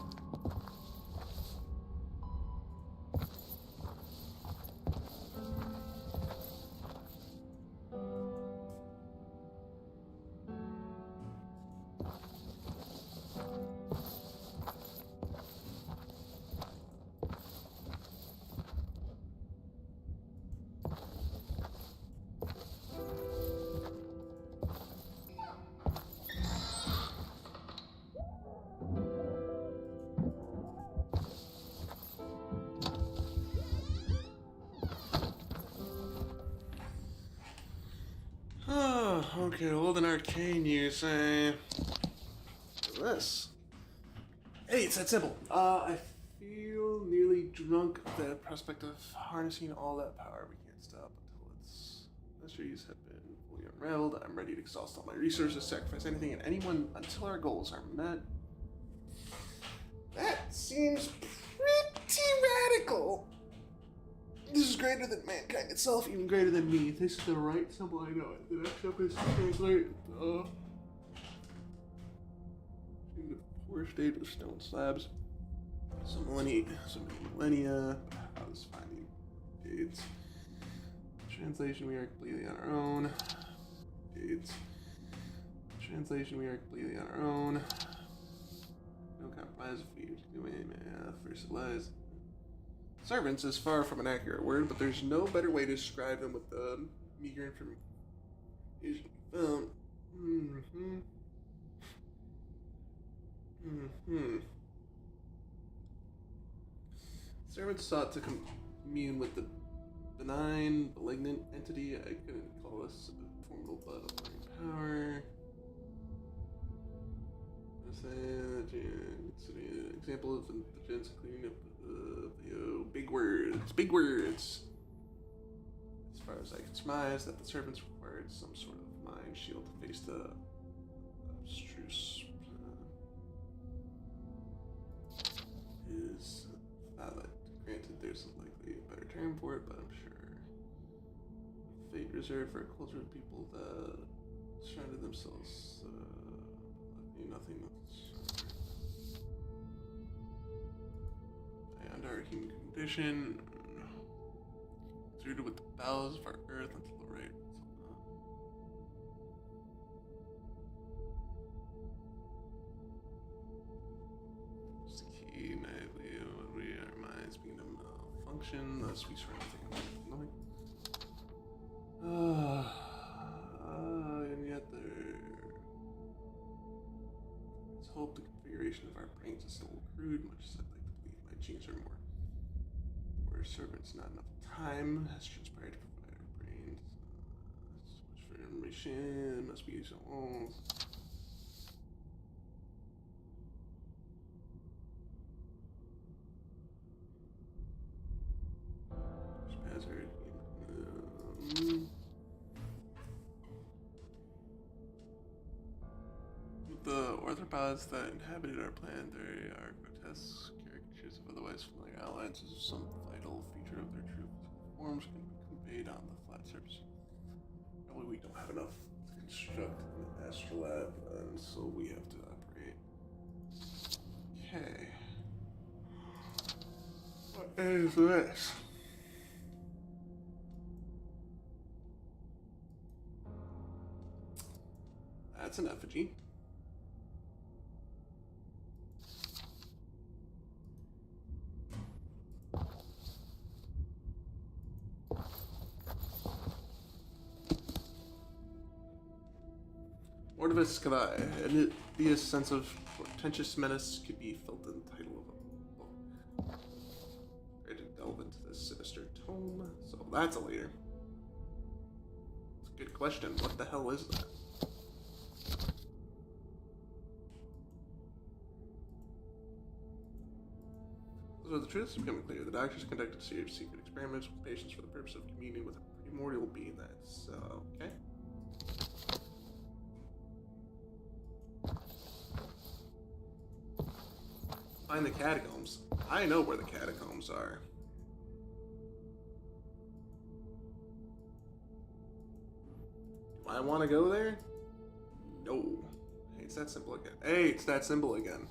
Oh, okay, old and arcane you say. What's this? Hey, it's that simple. I feel nearly drunk at the prospect of harnessing all that power. We can't stop until its mysteries have been fully unraveled. I'm ready to exhaust all my resources, sacrifice anything and anyone until our goals are met. That seems pretty radical. This is greater than mankind itself, even greater than me. This is the right symbol, I know it. The next step is to translate in the poor state of stone slabs. So many millennia. How's finding dates? Translation, we are completely on our own. Dates. Translation, we are completely on our own. No compromise if we do any math for civilized. Servants is far from an accurate word, but there's no better way to describe them with the meager information. Usually found. Mm-hmm. Mm-hmm. Servants sought to commune with the benign, malignant entity. I couldn't call this a formidable but of power. Example of intelligence, cleaning up big words. Big words. As far as I can surmise, that the servants required some sort of mind shield to face the abstruse is valid. Granted, there's likely a better term for it, but I'm sure fate reserved for a culture of people that surrounded themselves nothing else. And our human condition, it's rooted with the bowels of our earth until the right. It's the key, nightly, our minds begin to malfunction, thus we surround nothing. And yet there is hope. The configuration of our brains is still crude, much as I'd like to believe my genes are more. Where servants not enough time has transpired to provide our brains so much for information must be so old. Hazard. The orthopods that inhabited our planet, they are grotesque caricatures of otherwise familiar outlines as if some vital feature of their true forms can be conveyed on the flat surface. Probably we don't have enough to construct an astrolab, and so we have to operate. Okay. What is this? That's an effigy. Ordivis Cavai, an envious sense of portentous menace could be felt in the title of a book. Ready to delve into this sinister tome? So that's a later. It's a good question. What the hell is that? So the truth is becoming clear. The doctors conducted a series of secret experiments with patients for the purpose of communing with a primordial being. That's okay. Find the catacombs. I know where the catacombs are. Do I want to go there? No. Hey, it's that simple again. Hey, it's that symbol again.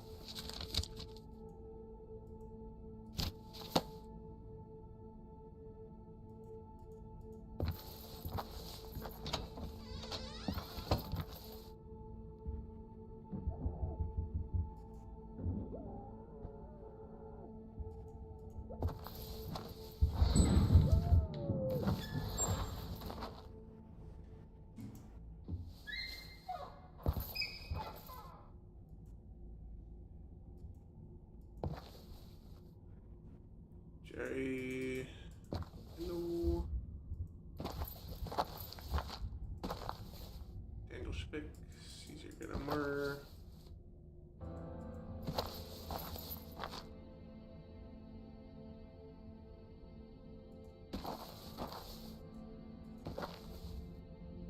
Jerry. Hello. Daniel Spick. Caesar Gadamer.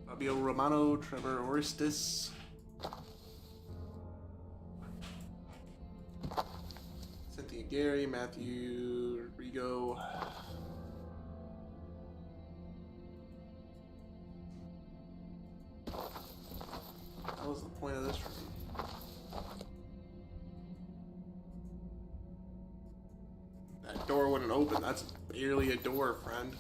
Fabio Romano. Trevor Orestes. Cynthia Gary. Matthew Rigo. What was the point of this room? That door wouldn't open. That's barely a door, friend.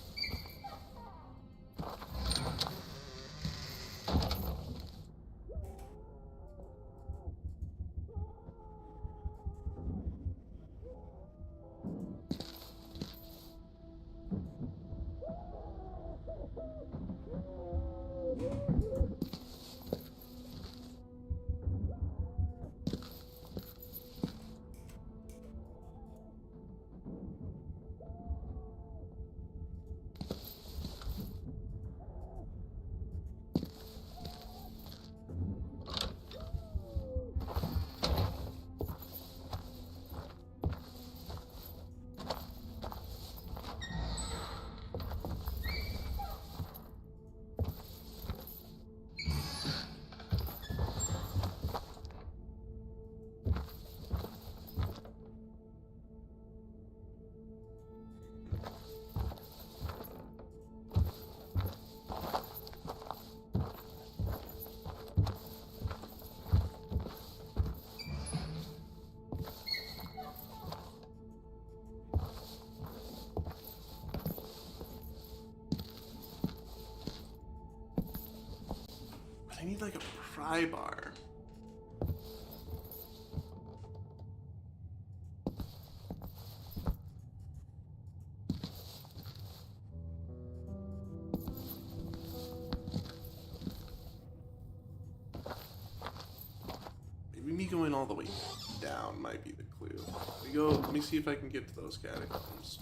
need like a pry bar. Maybe me going all the way down might be the clue. Let me see if I can get to those catacombs.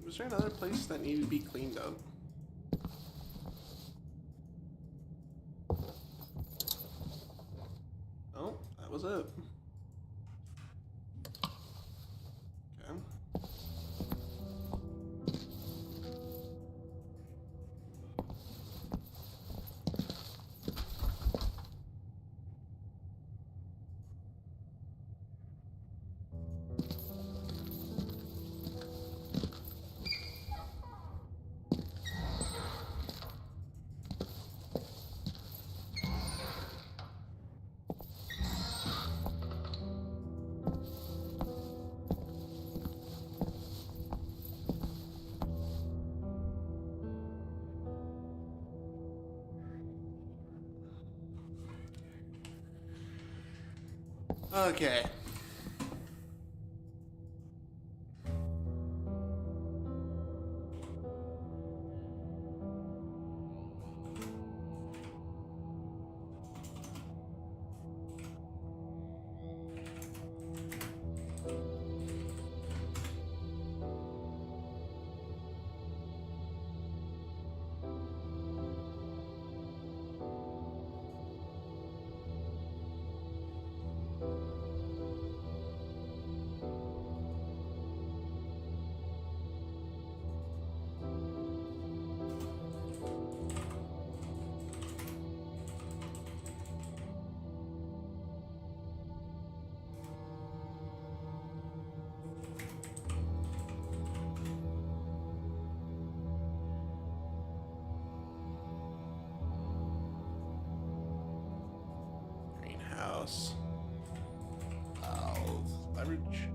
Was there another place that needed to be cleaned up? Oh, that was it. Okay. Okay. Greenhouse. Leverage.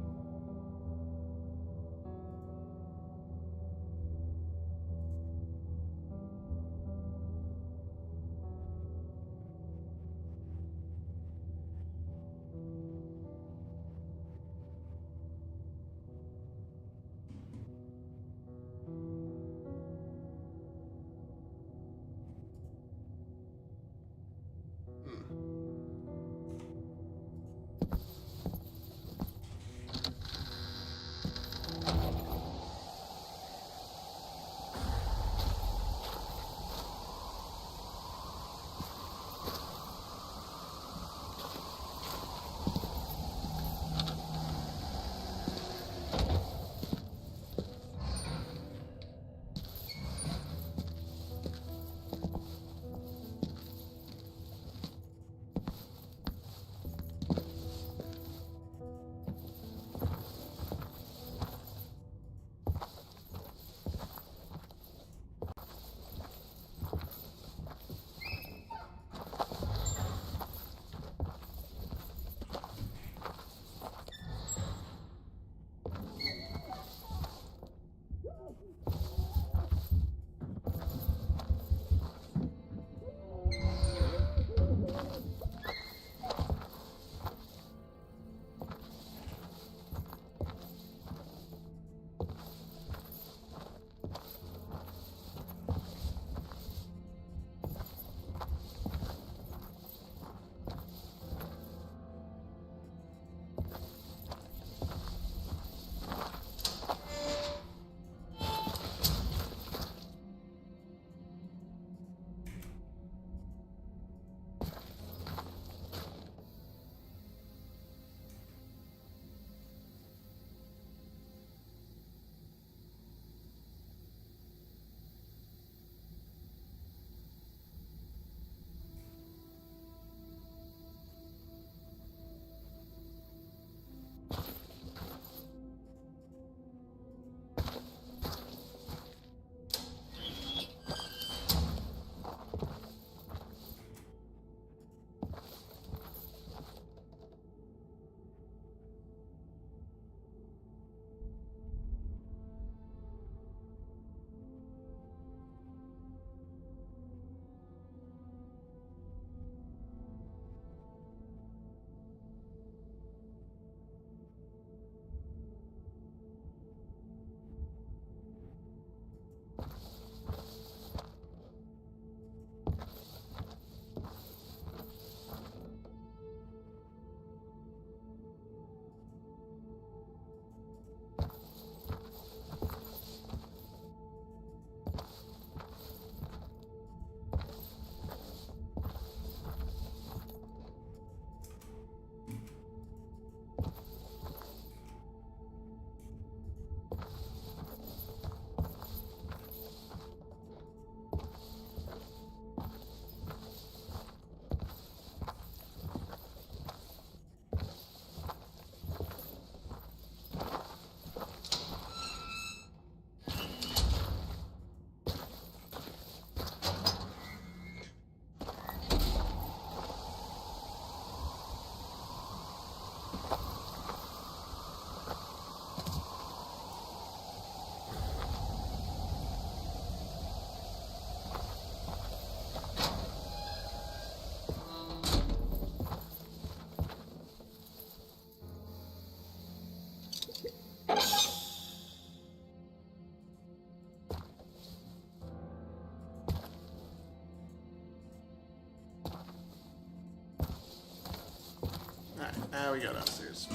Now we go downstairs.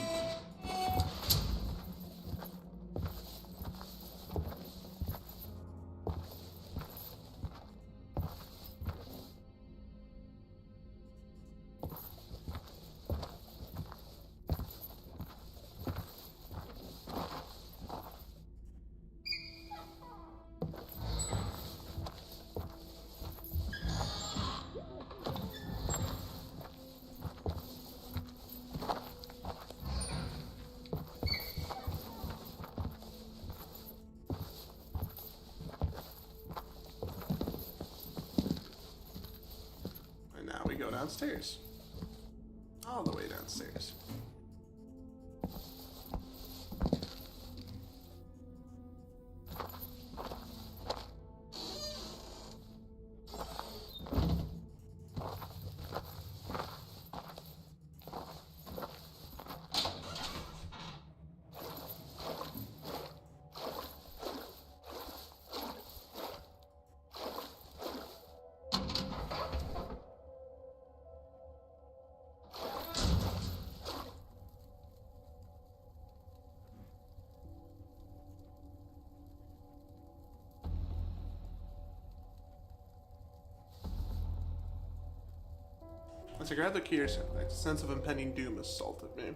And now we go downstairs. All the way downstairs. As I grab the key, a sense of impending doom assaulted me.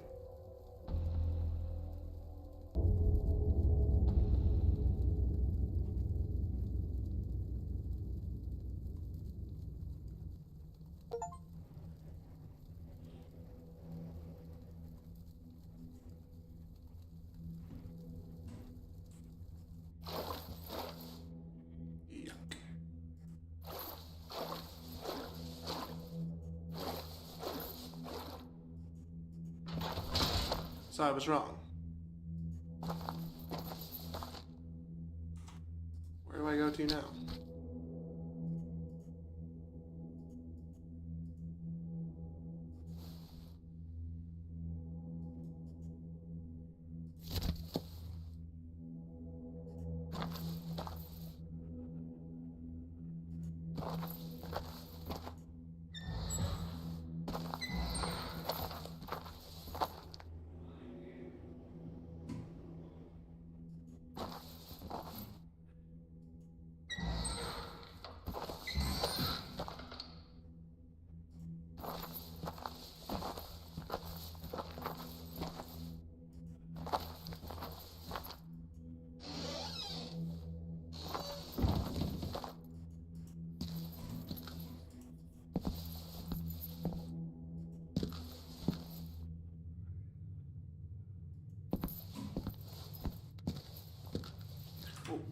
Yuck. So I was wrong. Where do I go to now?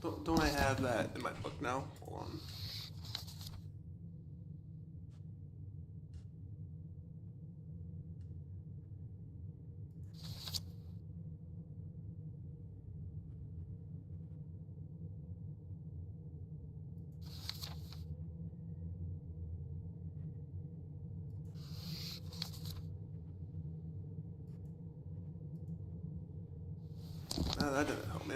Oh, don't I have that in my book now? Hold on. No, that didn't help me.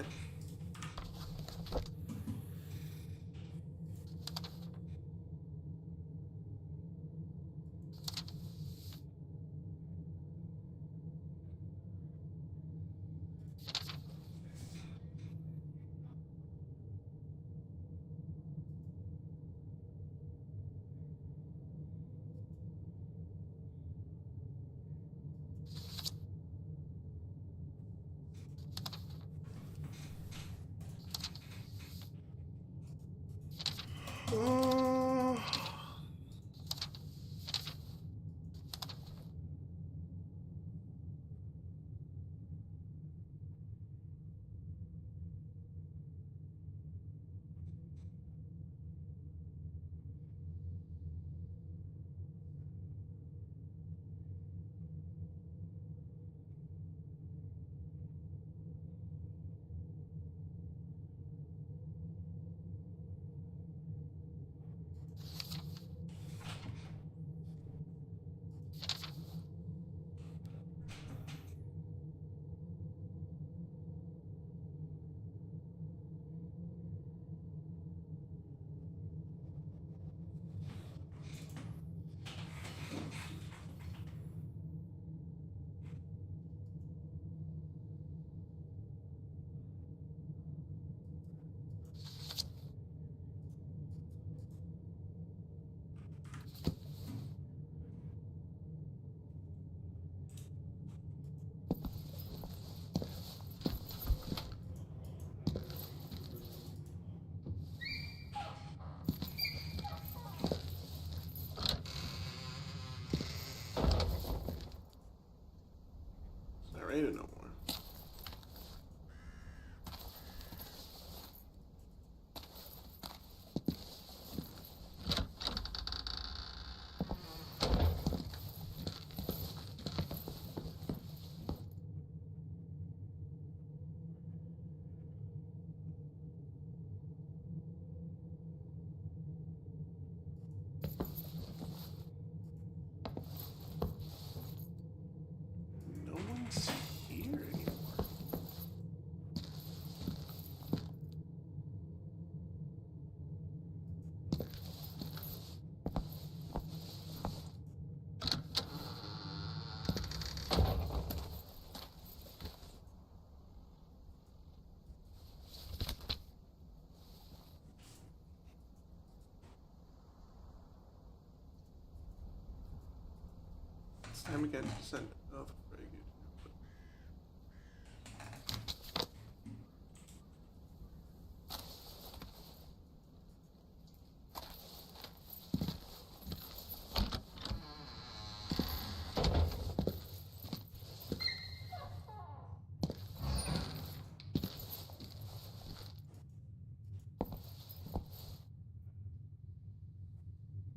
Time again to send. Oh, very good.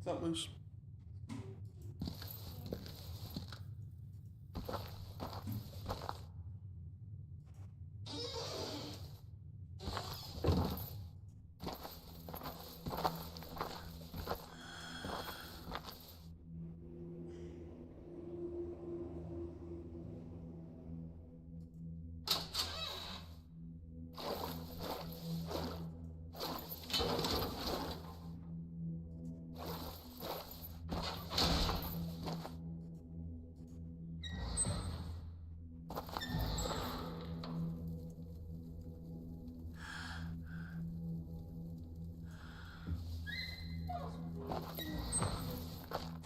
What's up, Moose?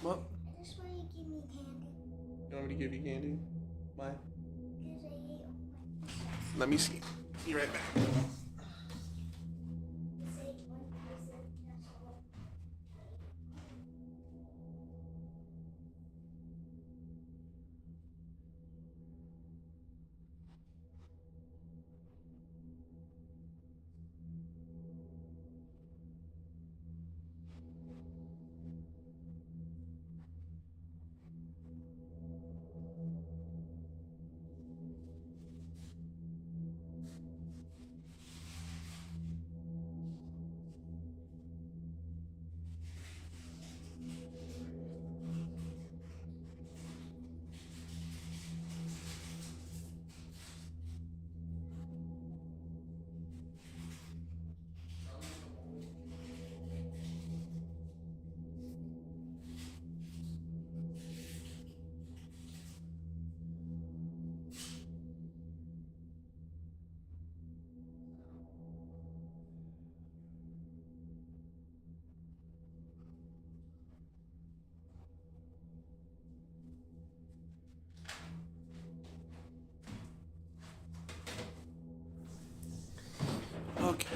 What? I just want you to give me candy. You want me to give you candy? Why? Because I ate all my Let me see. Be right back. Just ate one person. That's all. Okay.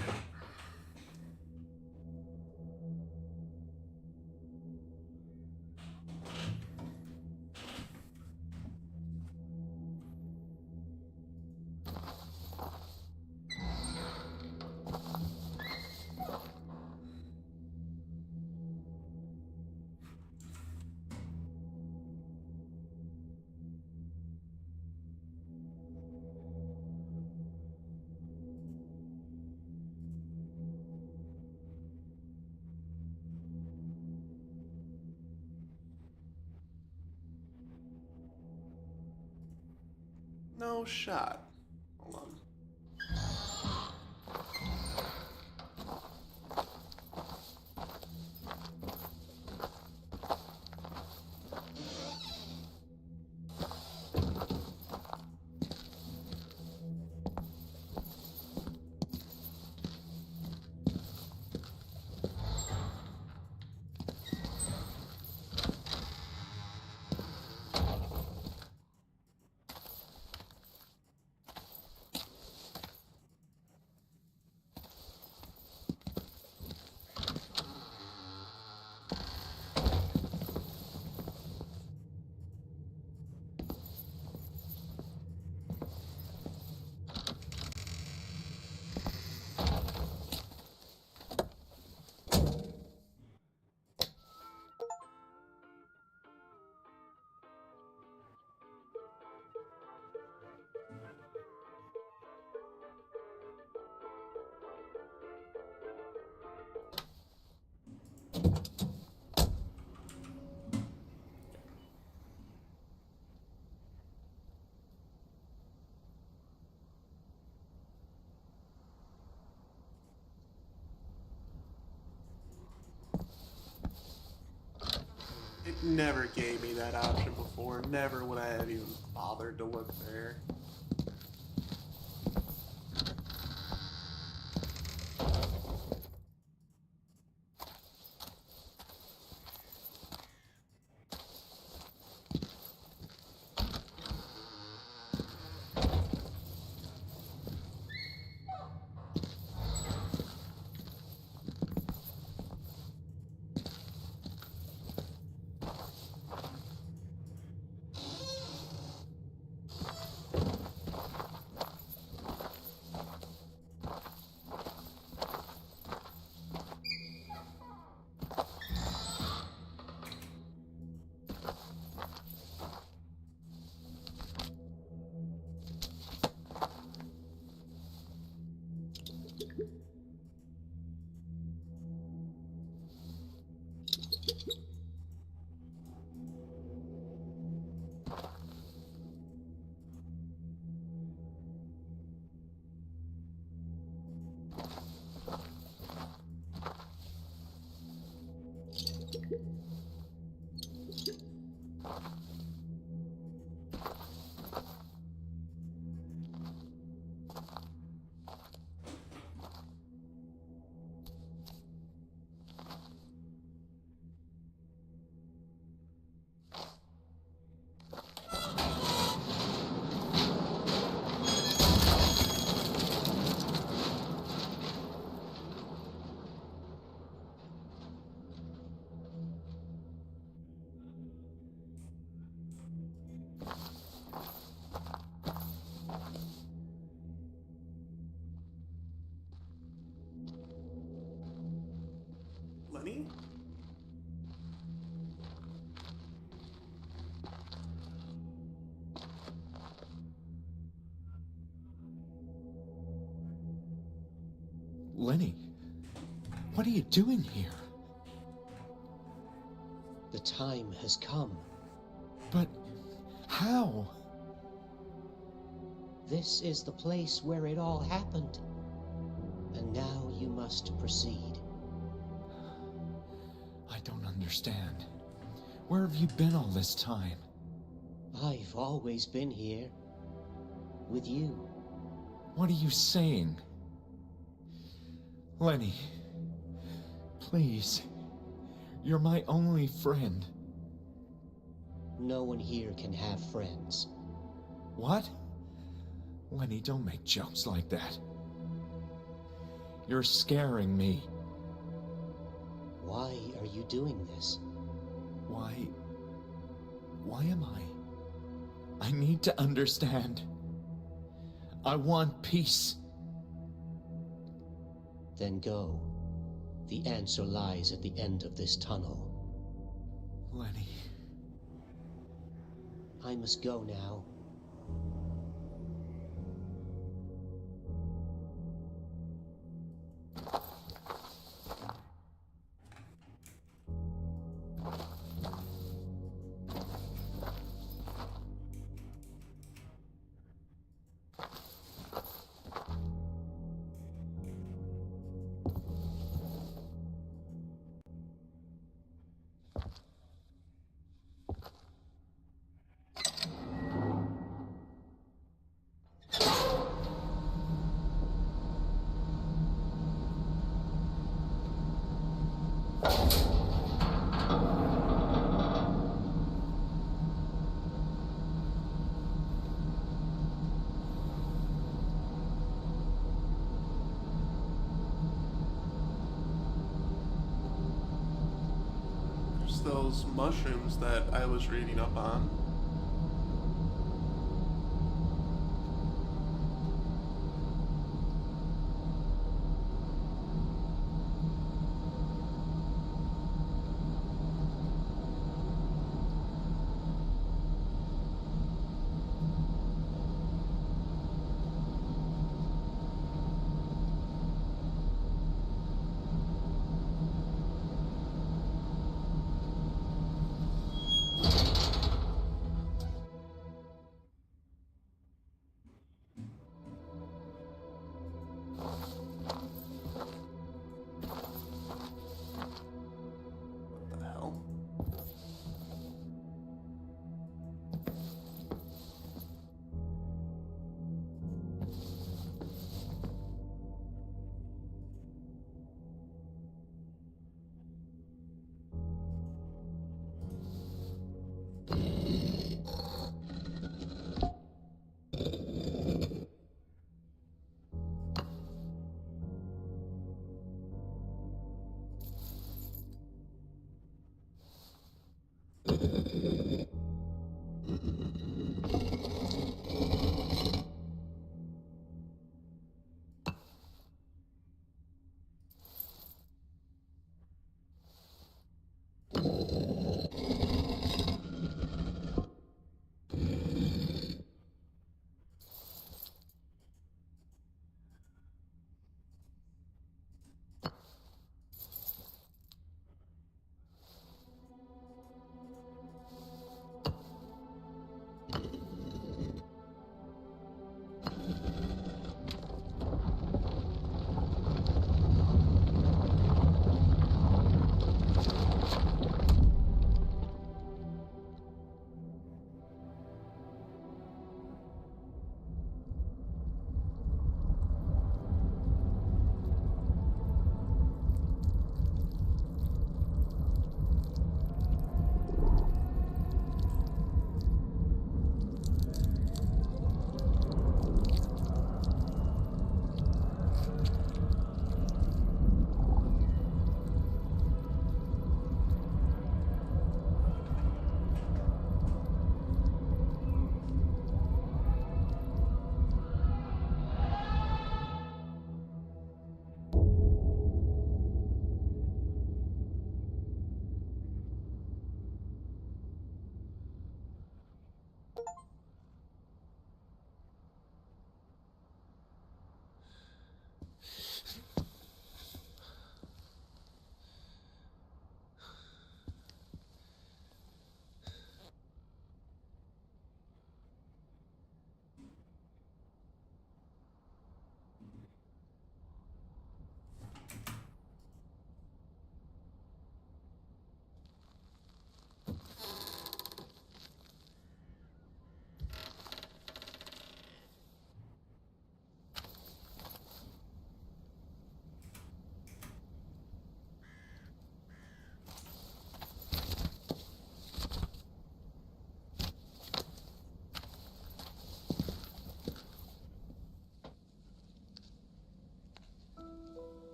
No shot. Hold on. It never gave me that option before. Never would I have even bothered to look there. Lenny? Lenny, what are you doing here? The time has come. But how? This is the place where it all happened. And now you must proceed. I don't understand. Where have you been all this time? I've always been here. With you. What are you saying? Lenny, please. You're my only friend. No one here can have friends. What? Lenny, don't make jokes like that. You're scaring me. Why are you doing this? Why am I? I need to understand. I want peace. Then go. The answer lies at the end of this tunnel. Lenny. I must go now. There's those mushrooms that I was reading up on. What the hell?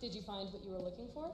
Did you find what you were looking for?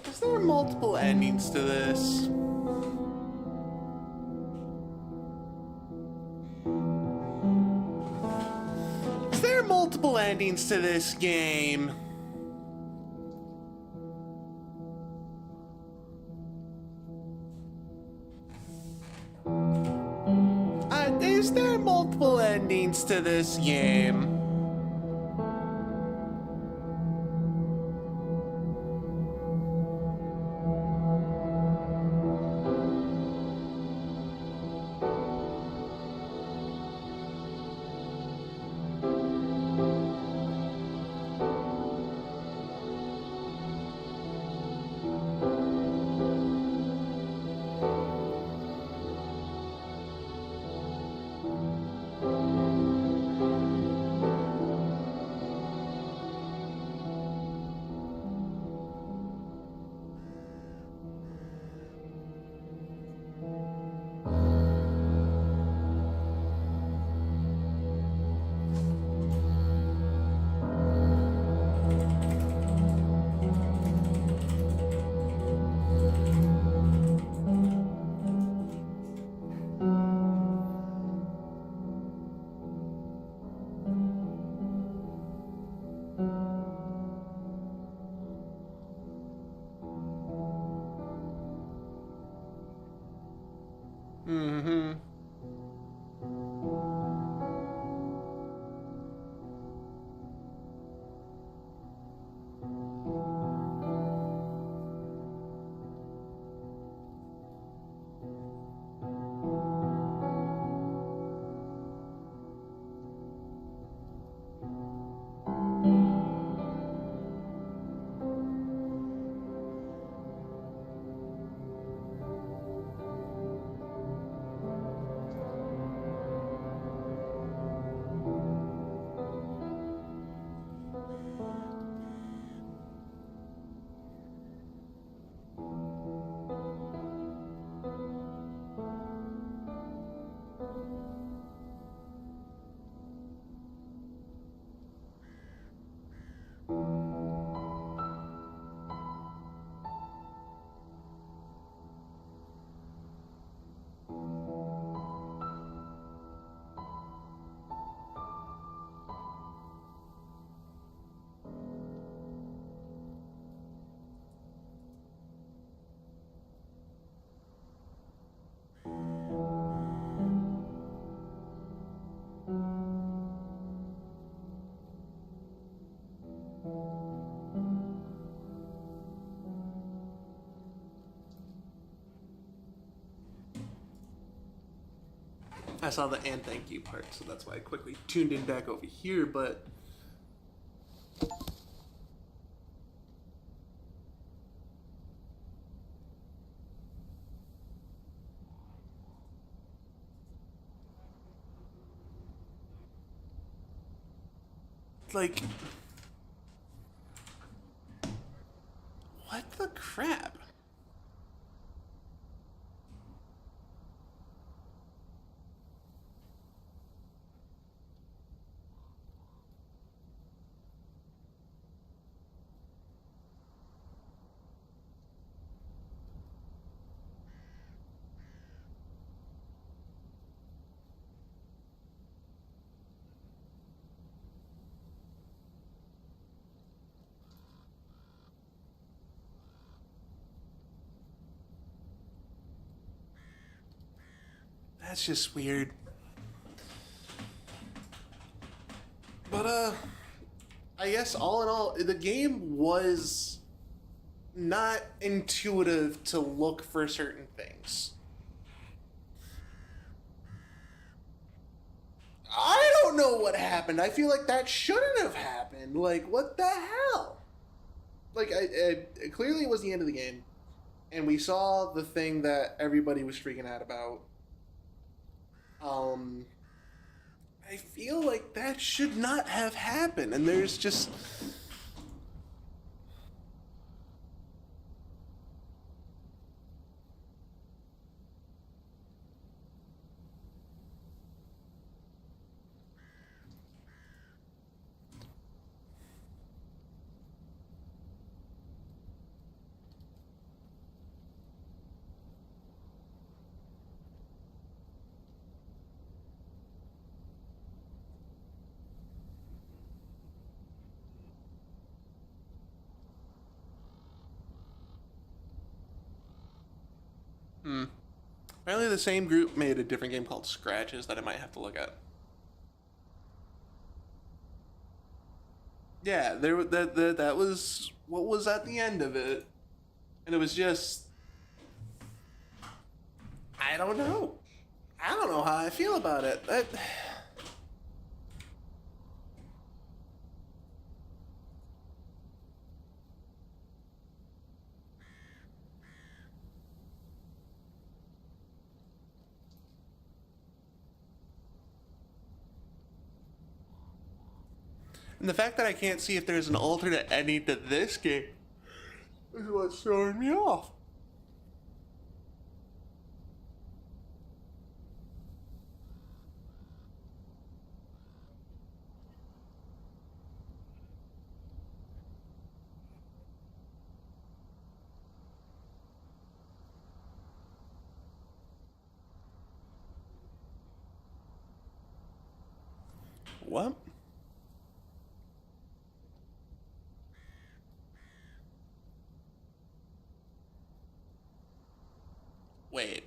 Is there multiple endings to this? Is there multiple endings to this game? Is there multiple endings to this game? Mm-hmm. I saw the and thank you part, so that's why I quickly tuned in back over here, but like, what the crap? That's just weird. But I guess all in all, the game was not intuitive to look for certain things. I don't know what happened. I feel like that shouldn't have happened. Like, what the hell? Like, it clearly was the end of the game. And we saw the thing that everybody was freaking out about. I feel like that should not have happened. And there's just... Apparently the same group made a different game called Scratches that I might have to look at. Yeah, that was what was at the end of it. And it was just... I don't know. I don't know how I feel about it. And the fact that I can't see if there's an alternate ending to this game is what's throwing me off. What? Wait.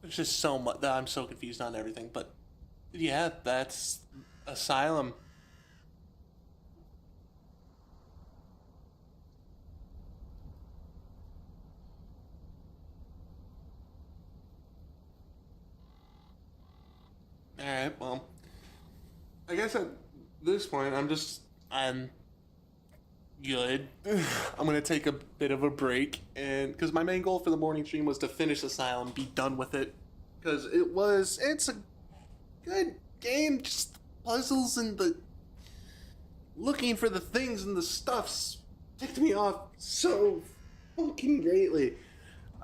There's just so much that I'm so confused on everything, but yeah, that's Asylum. Alright, well, I guess at this point, I'm good. I'm gonna take a bit of a break, and because my main goal for the morning stream was to finish Asylum, be done with it, because it's a good game. Just puzzles and the looking for the things and the stuffs ticked me off so fucking greatly.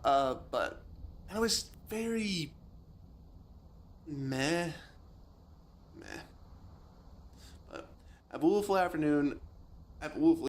But I was very meh. Have a wonderful afternoon. Have a wonderful